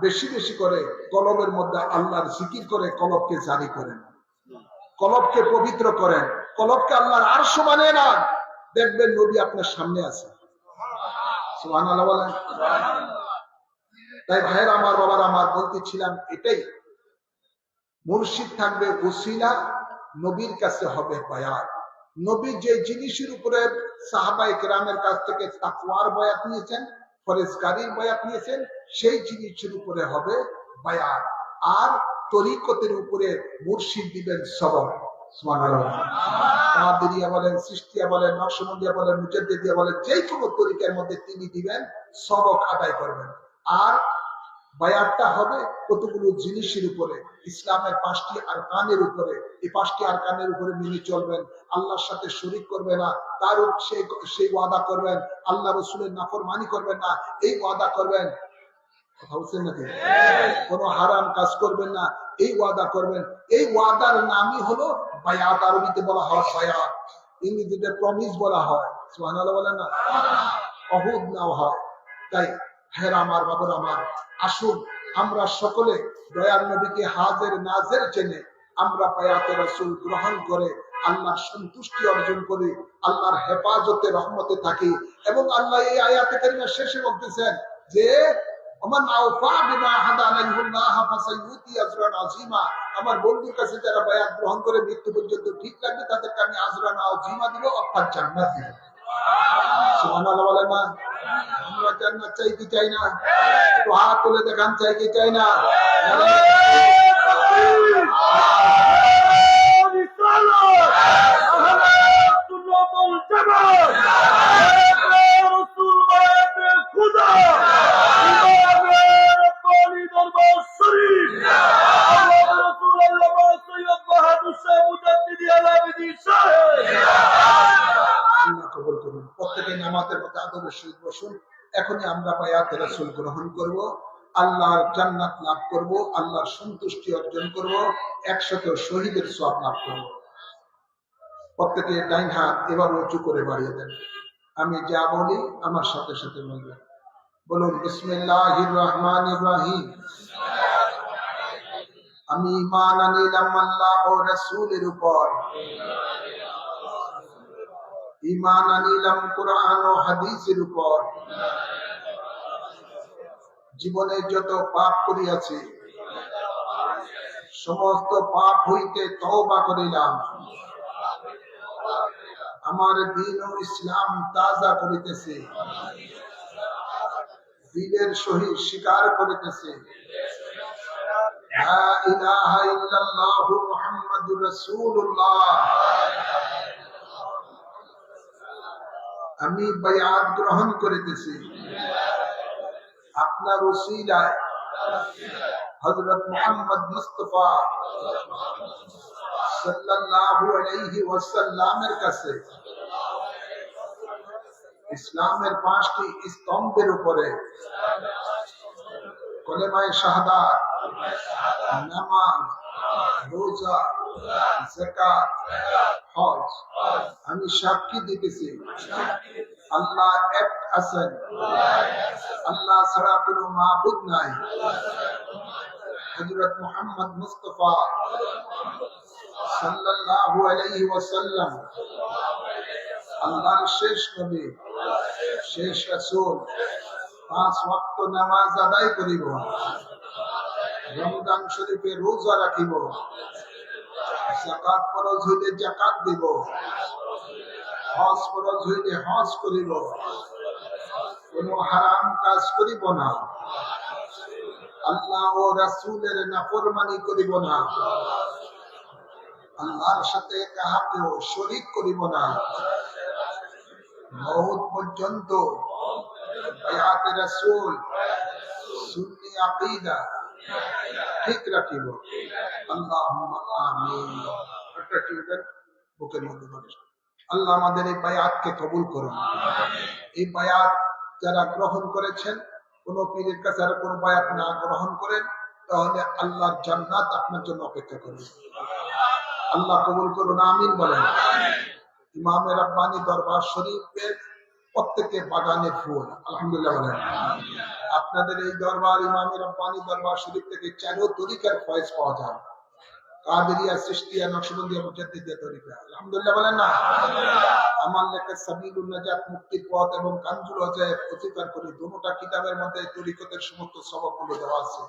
বেশি বেশি করে কলবের মধ্যে আল্লাহর জিকির করে কলবকে জারি করেন, কলবকে পবিত্র করেন, কলবকে আল্লাহর আরশ বানিয়ে নেন। দেখবেন নবী আপনার সামনে আছে। সুবহানাল্লাহ বলেন। তাই ভাইয়ের আমার, বাবার আমার, বলতেছিলাম এটাই, মুর্শিদ থাকবে ওসিলা, নবীর কাছে হবে বায়াত। নবী যে জিনিসের উপরে সাহাবায়ে কেরামের কাছ থেকে তাকওয়ার বায়াত নিয়েছেন, ফরেজগারির বায়াত নিয়েছেন, সেই জিনিসের উপরে হবে বায়াত। আর তরিকতের উপরে মুর্শিদ দিবেন সবক। সুবহানাল্লাহ। কাদেরিয়া বলেন, সিস্তিয়া বলেন, নকশবন্দিয়া বলেন, মুজাদ্দিদিয়া বলেন, যে কোনো তরিকার মধ্যে তিনি দিবেন, সবক আদায় করবেন। আর বায়াতটা হবে কতগুলো জিনিসের উপরে, ইসলামের 5টি আরকানের উপরে। এই 5টি আরকানের উপরে মেনে চলবেন, আল্লাহর সাথে শরীক করবে না, তার সেই ওয়াদা করবেন, আল্লাহ রাসূলের নাফরমানি করবেন না, এই ওয়াদা করবেন। কথা বলছেন নাকি? কোনো হারাম কাজ করবেন না, এই ওয়াদা করবেন। এই ওয়াদার নামই হলো বায়াত। আরবিতে বলা হয় বায়াত, ইংরেজিতে প্রমিস বলা হয়। সুবহানাল্লাহ বলেন না? অহুদ নেওয়া হয়। তাই হের আমার, বাবার আমার, আসুন আমরা সকলে দয়ার নবীকে হাজের নাজের জেনে আমরা বায়াতে রাসূল গ্রহণ করে আল্লাহর সন্তুষ্টি অর্জন করি, আল্লাহর হেফাজতে রহমতে থাকি। এবং আল্লাহ এই আয়াতে কারিমা শেষে বলতেছেন যে ওমান আওফা বিমা হাদানাহুল্লাহ ফাসাইউতি আজরান আযীমা। আমার বন্ধুর কাছে যারা বায়াত গ্রহণ করে মৃত্যু পর্যন্ত ঠিক রাখবে, তাদেরকে আমি আজরান আযীমা দিব, অর্থাৎ জান্নাত দিব। সুবহানাল্লাহ বলেন না? আমরা জান্নাত চাই কি চাই না? একটু হাত তুলে দেখান, চাই কি চাই না? প্রত্যেকে নামাজের মধ্যে আদবের সহিত বসুন। এখনই আমরা বায়াতে রাসূল গ্রহণ করব, আল্লাহর জান্নাত লাভ করব, আল্লাহর সন্তুষ্টি অর্জন করব, একসাথে শহীদের সওয়াব লাভ করব। প্রত্যেকে ডাইন হাত এভাবে উঁচু করে বাড়িয়ে দেন। আমি যা বলি আমার সাথে সাথে বলবেন। বলুন বিসমিল্লাহির রহমানির রহিম। আমি ঈমান আনিলাম আল্লাহ ও রাসূলের উপর, ঈমান আনিলাম কোরআন ও হাদিসের উপর। জীবনে যত পাপ করিয়াছি সমস্ত পাপ হইতে তওবা করিলাম, আমার দ্বীন ও ইসলাম তাজা করিতেছি, দিলের সহিত স্বীকার করিতেছি লা ইলাহা ইল্লাল্লাহু মুহাম্মাদুর রাসূলুল্লাহ। আমি বায়াত গ্রহণ করিতেছি আপনার ওসিলায় হযরত মুহাম্মদ মুস্তাফা সাল্লাল্লাহু আলাইহি ওয়াসাল্লামের কাছে ইসলামের 5টি স্তম্ভের উপরে কলেমায়ে শাহাদাত, নামাজ, রোজা, যাকাত, হজ আমি সাক্ষী দিতেছি আল্লাহ এক আছেন, আল্লাহ ছাড়া কোনো মাবুদ নাই, হযরত মুহাম্মদ মুস্তাফা সাল্লাল্লাহু আলাইহি ওয়াসাল্লাম আল্লাহর শেষ নবী, শেষ রাসূল। 5 ওয়াক্ত নামাজ আদায় করিব, রমজান শরীফে রোজা রাখিব, যাকাত ফরজ হইলে যাকাত দিব, হজ ফরজ হইলে হজ করিব, কোন হারাম কাজ করিব না, আল্লাহ ও রাসূলের নাফরমানি করিব না, আল্লাহর সাথে কাহাকেও শরীক করিব না, মওত পর্যন্ত বায়াতে রাসূল সুন্নি আকীদা ঠিক রাখিব। আল্লাহুম্মা আমিন। একটা টিউবের বুকের মধ্যে বসে আল্লাহ আমাদের এই বায়াতকে কবুল করুন। এই বায়াত যারা গ্রহণ করেছেন, কোন পীরের কাছে আর কোন বায়াত না গ্রহণ করেন, তাহলে আল্লাহর জান্নাত আপনার জন্য অপেক্ষা করবে। আল্লাহ কবুল করুন, আমিন বলেন। ইমামে রাব্বানী দরবার শরীফের প্রত্যেকে বাগানে ফুল, আলহামদুলিল্লাহ বলেন। আপনাদের এই দরবার ইমামে রাব্বানী দরবার শরীফ থেকে 4 তরিকার ফয়েজ পাওয়া যায়, কাদেরিয়া, চিশতিয়া, নকশবন্দিয়া, মুজাদ্দিদিয়া তরিকা, আলহামদুলিল্লাহ বলেন না। আমার লেখা সাবিলুন নাজাত, মুক্তির পথ এবং কানজুল ওয়াজায়েব অধিকার করি, দুটোটা কিতাবের মধ্যে তরিকতের সমস্ত সবকগুলো দেওয়া আছে।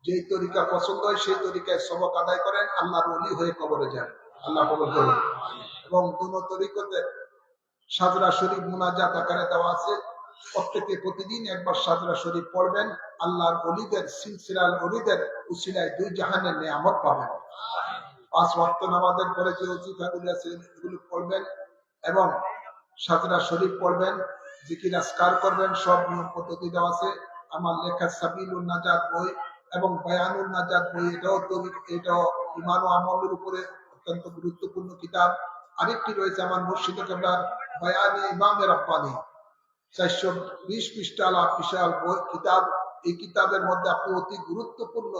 যেই তরিকা পছন্দ হয় সেই তরিকায় সবক আদায় করেন, আল্লাহর ওলি হয়ে কবরে যান, আল্লাহ কবুল করুন। এবং দুটো তরিকতে সাজরা শরীফ মুনাজাত আকারে দেওয়া আছে, প্রত্যেকে প্রতিদিন একবার সাজরা শরীফ পড়বেন, আল্লাহর ওলিদের সিলসিলার ওলিদের উসিলায় 2 জাহানের নিয়ামত পাবেন। 5 ওয়াক্ত নামাজের পরে যে ওজিফাগুলো আছে এগুলো পড়বেন এবং সাজরা শরীফ পড়বেন, জিকির আজকার করবেন, সব নিয়ম পদ্ধতি দেওয়া আছে। আমার লেখা সাবিলুন নাজাত বই এবং বায়ানুন নাজাত বই, এটাও ঈমান ও আমলের উপরে অত্যন্ত গুরুত্বপূর্ণ কিতাব। আরেকটি রয়েছে আমার মুর্শিদ কেবলার বায়ানে ইমামে রাব্বানী, 420 পৃষ্ঠাওয়ালা বিশাল বই কিতাব। এই কিতাবের মধ্যে আপনি অতি গুরুত্বপূর্ণ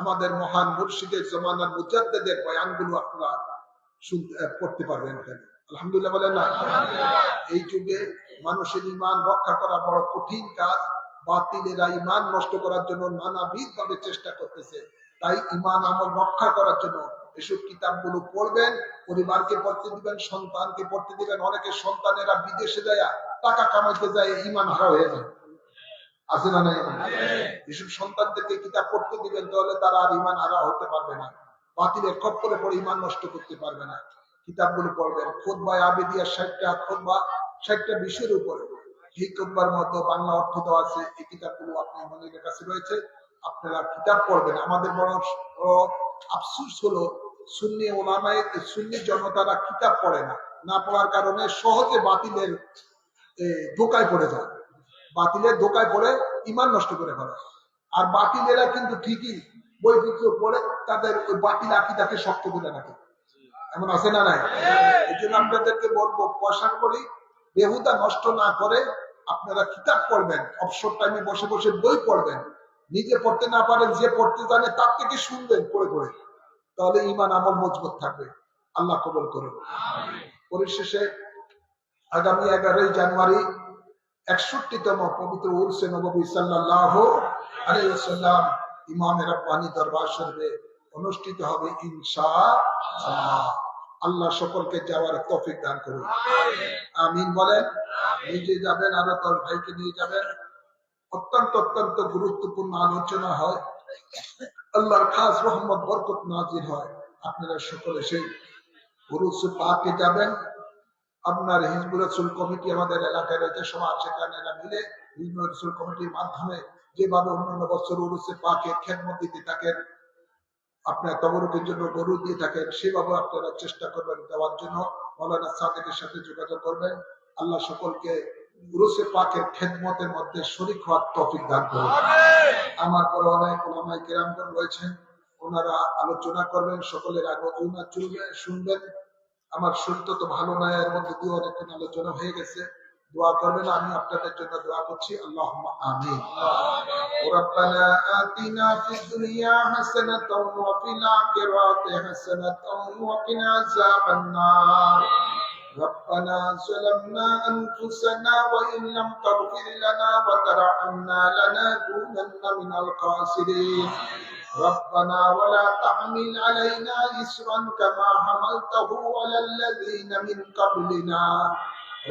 আমাদের মহান মুর্শিদের জমানার মুজাদ্দিদের বয়ানগুলো আপনারা পড়তে পারবেন। আলহামদুলিল্লাহ বলেন না। এই যুগে মানুষের ঈমান রক্ষা করা বড় কঠিন কাজ। বাতিলেরা ঈমান নষ্ট করার জন্য নানাবিধ ভাবে চেষ্টা করতেছে। তাই ঈমান আমল রক্ষা করার জন্য এসব কিতাবগুলো পড়বেন, পরিবারকে পড়তে দিবেন, সন্তানকে পড়তে দিবেন। অনেকে সন্তানেরা বিদেশে যায় টাকা কামাইতে যায়, ঈমান হারা হয়ে যায়, আছে না নাই? এসব সন্তানদেরকে কিতাব পড়তে দিবেন, তাহলে তারা আর ঈমান হারা হতে পারবে না, বাতিলের খপ্পরে পড়ে ঈমান নষ্ট করতে পারবে না। কিতাবগুলো পড়বেন। খুতবা আবেদিয়া 60টা খুতবা, 60টা বিষয়ের উপরে। এই খুতবার মধ্যে বাংলা অর্থ দেওয়া আছে। এই কিতাবগুলো আপনি আমাদের কাছে রয়েছে, আপনারা কিতাব পড়বেন। আমাদের বড় আফসোস হলো সুন্নি ওলামায়ে, সুন্নি জনতারা কিতাব পড়ে না। না পড়ার কারণে সহজে বাতিলের ধোকায় পড়ে যায়, বাতিলের ধোকায় পড়ে ঈমান নষ্ট করে ফেলে। আর বাতিলেরা কিন্তু ঠিকই বইপত্র পড়ে তাদের ওই বাতিল আকীদাকে শক্ত করে রাখে, এমন আছে না নাই? এই জন্য আপনাদেরকে বলবো, পয়সা করি বেহুদা নষ্ট না করে আপনারা কিতাব পড়বেন। অবসর টাইমে বসে বসে বই পড়বেন। নিজে পড়তে না পারেন, যে পড়তে জানে তার থেকে শুনবেন পড়ে পড়ে, তাহলে ঈমান আমল মজবুত থাকবে। আল্লাহ কবুল করুন। পরিশেষে আগামী 11ই জানুয়ারি 61তম পবিত্র উরসে নববী সাল্লাল্লাহু আলাইহি ওয়াসাল্লাম ইমামে রাব্বানী দরবার শরীফে অনুষ্ঠিত হবে ইনশাআল্লাহ। আল্লাহ সকলকে যাওয়ার তৌফিক দান করুন, আমিন বলেন। নিজে যাবেন, আরো তার ভাইকে নিয়ে যাবেন। অত্যন্ত অত্যন্ত গুরুত্বপূর্ণ আলোচনা হয়। আল্লাহর খাস রহমত বরকত নাজির হয়। আপনারা সকলে সেই উরুস পাকে যাবেন। আপনার হিজবুল রাসূল কমিটি আমাদের এলাকায় রয়েছে, সমাজ সেখানে মিলে হিজবুল রাসূল কমিটির মাধ্যমে যেভাবে অন্যান্য বছর উরুসে পাকে খেদমত দিতে থাকেন, আপনার তবরুকের জন্য গরু দিয়ে থাকেন, সেভাবে আপনারা চেষ্টা করবেন দেওয়ার জন্য। মৌলানা সাদেকের সাথে যোগাযোগ করবেন। আল্লাহ সকলকে উরুসে পাকের খেদমতের মধ্যে শরীক হওয়ার তৌফিক দান করুন। আমার পরে অনেক ওলামায়ে কেরামগণ রয়েছেন, ওনারা আলোচনা করবেন, সকলের আলোচনা শুনবেন। আমার শুনতে তো ভালো নয়, এর মধ্যে দিয়ে অনেকক্ষণ আলোচনা হয়ে গেছে। দোয়া করবেন, আমি আপনাদের জন্য দোয়া করছি। আল্লাহুম্মা আমিন। রব্বানা আতিনা ফিদ দুনিয়া হাসানাতাও ওয়া ফিল আখিরাতি হাসানাতাও ওয়া কিনা আযাবান নার। ربنا ظلمنا أنفسنا وإن لم تغفر لنا وترحمنا لنكونن من الخاسرين. ربنا ولا تحمل علينا إصرا كما حملته على الذين من قبلنا.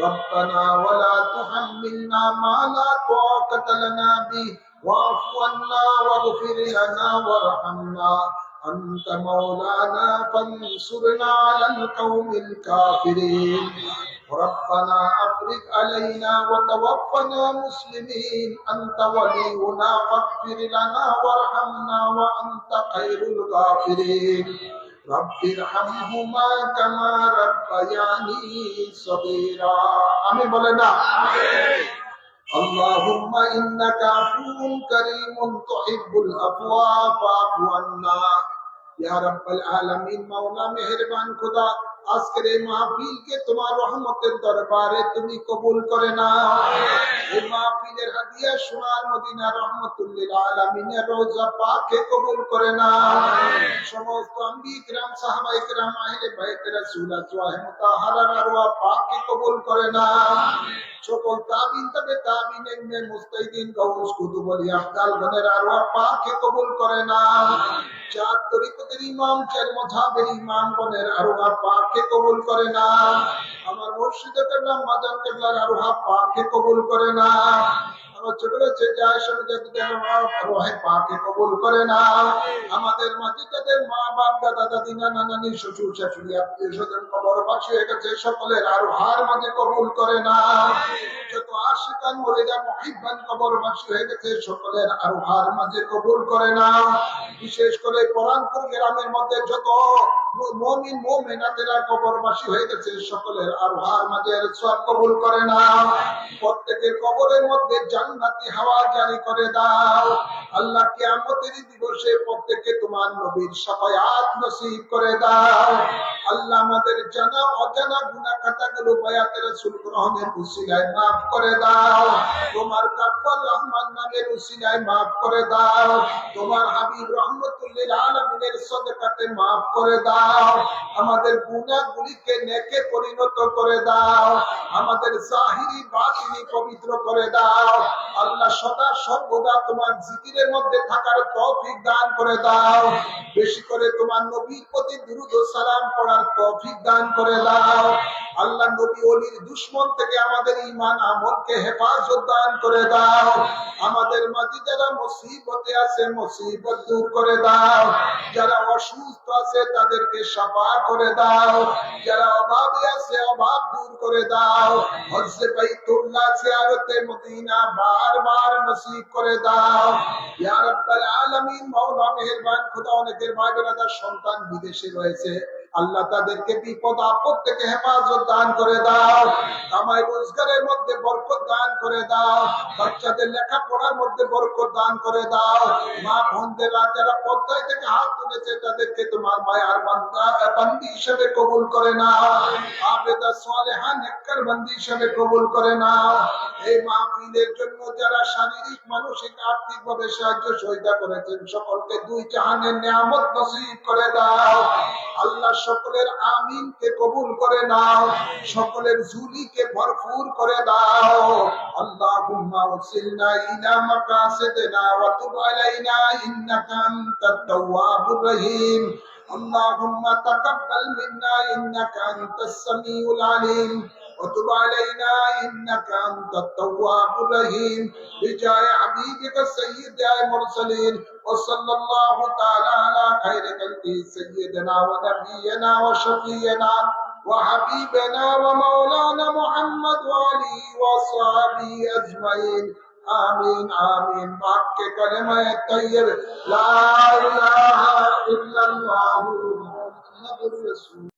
ربنا ولا تحملنا ما لا طاقة لنا به واعف عنا واغفر لنا وارحمنا أنت مولانا فانصرنا على القوم الكافرين. ربنا أفرغ علينا وتوفنا مسلمين أنت ولينا فاغفر لنا وارحمنا وأنت خير الغافرين. رب ارحمهما كما ربياني صغيرا. آمين بولنا. اللهم إنك عفو كريم تحب العفو فاعف عنا ইয়া রাব্বাল আলামিন। মাওলা মেহেরবান খোদা, আজকের এই মাহফিলকে তোমার রহমতের দরবারে তুমি কবুল করে নাও। এই মাহফিলের হাদিয়া সোনার মদিনা রহমাতুল লিল আলামিনের রওজা পাকে কবুল করে নাও। সমস্ত আম্বিয়া কিরাম, সাহাবায়ে কিরাম, আহলে বাইত রাসূল আজওয়াহে মুতাহহারার আরওয়াহ পাকে কবুল করে নাও। সকল তাবিন, তবে তাবিনের মুস্তাহিদিন, গাউস, কুতুব, ওলি, আফদাল গণের আরওয়াহ পাকে কবুল করে নাও। চার তরিকতের ইমাম, চার মাযহাবের ইমামগণের আরওয়াহ পাকে কবুল করে নাও। আমার মুর্শিদ কেবলা মাদান কেবলার আরওয়াহ পাকে কবুল করে নাও। আমার ছোট ছোট যায় সমিতিদের আরওয়াহ পাকে কবুল করে নাও। আমাদের মাঝে যাদের মা বাপ, দাদা দাদি, নানা নানি, শ্বশুর শাশুড়ি, আত্মীয় স্বজন কবরবাসী হয়ে গেছে, সকলের আরওয়াহর মাঝে কবুল করে নাও। যত আশিকান মুরিদা মুহিব্বান কবরবাসী হয়ে গেছে, সকলের আরওয়াহর মাঝে কবুল করে নাও। বিশেষ করে কোরআনপুর গ্রামের মধ্যে যত মুমিন মুমিনাতেরা কবরবাসী হয়ে গেছে, সকলের আরওয়াহর মাঝে সওয়াব কবুল করে নাও। প্রত্যেকের কবরের মধ্যে জান্নাতি হাওয়া জারি করে দাও। আল্লাহ কিয়ামতের দিবসে প্রত্যেককে তোমার নবীর শাফায়াত নসিব করে দাও। আল্লাহ আমাদের জানা অজানা গুনাহ খাতাগুলো বায়াতে রাসূল গ্রহণের উসিলায় মাফ করে দাও। তোমার গাফফার রহমান নামের উসিলায় মাফ করে দাও। তোমার হাবিব রহমাতুল লিল আলামিনের সাদাকাতে মাফ করে দাও। আমাদের গুনাহগুলিকে নেকে পরিণত করে দাও। আমাদের জাহিরি বাতিনি পবিত্র করে দাও। আল্লাহ সদা সর্বদা তোমার জিকিরের মধ্যে থাকার তৌফিক দান করে দাও। বেশি করে তোমার নবীর প্রতি দুরূদ ও সালাম পড়ার তৌফিক দান করে দাও। আল্লাহ নবী ওলির দুশমন থেকে আমাদের ঈমান আমলকে হেফাজত দান করে দাও। আমাদের মাঝে যারা মুসিবতে আছে, মুসিবত দূর করে দাও। যারা অসুস্থ আছে, তাদেরকে শাফা করে দাও। যারা অভাবে আছে, অভাব দূর করে দাও। হজ্জে বাইতুল্লাহ, জিয়ারতে মদিনা বারবার নসিব করে দাও। ইয়া রাব্বাল আলামিন, মাওলা মেহেরবান খোদা, অনেকের ভাই বোনেরা সন্তান বিদেশে রয়েছে, আল্লাহ তাদেরকে বিপদ আপদ থেকে হেফাজত দান করে দাও। কামাই রোজগারের মধ্যে বরকত দান করে দাও। বাচ্চাদের লেখাপড়ার মধ্যে বরকত দান করে দাও। মা বোনদেরা যারা পর্দায় থেকে হাত তুলেছে, তাদেরকে তোমার মায়ার বান্দি হিসেবে কবুল করে নাও। আবেদা সালেহা নেককার বান্দি হিসেবে কবুল করে নাও। এই মাহফিলের জন্য যারা শারীরিক, মানসিক, আর্থিক ভাবে সাহায্য সহযোগিতা করেছেন, সকলকে দুই জাহানের নিয়ামত নসিব করে দাও। আল্লাহ সকলের আমিনকে কবুল করে নাও। সকলের ঝুলিকে ভরপুর করে দাও। আল্লাহুম্মা ওয়াসিলনা ইলা মাকাসিদিনা ওয়া তুব আলাইনা ইন্নাকা আনতাত তাওয়াবুর রহিম। اللهم تقبل منا إنك أنت السميع العليم وتب علينا إنك أنت التواب الرحيم بجاه حبيبك سيد المرسلين وصلى الله تعالى على خير خلقه سيدنا ونبينا وشفينا وحبيبنا ومولانا محمد وآله وصحبه أجمعين آمين آمين باق کلمہ طیب لا إله إلا الله محمد رسول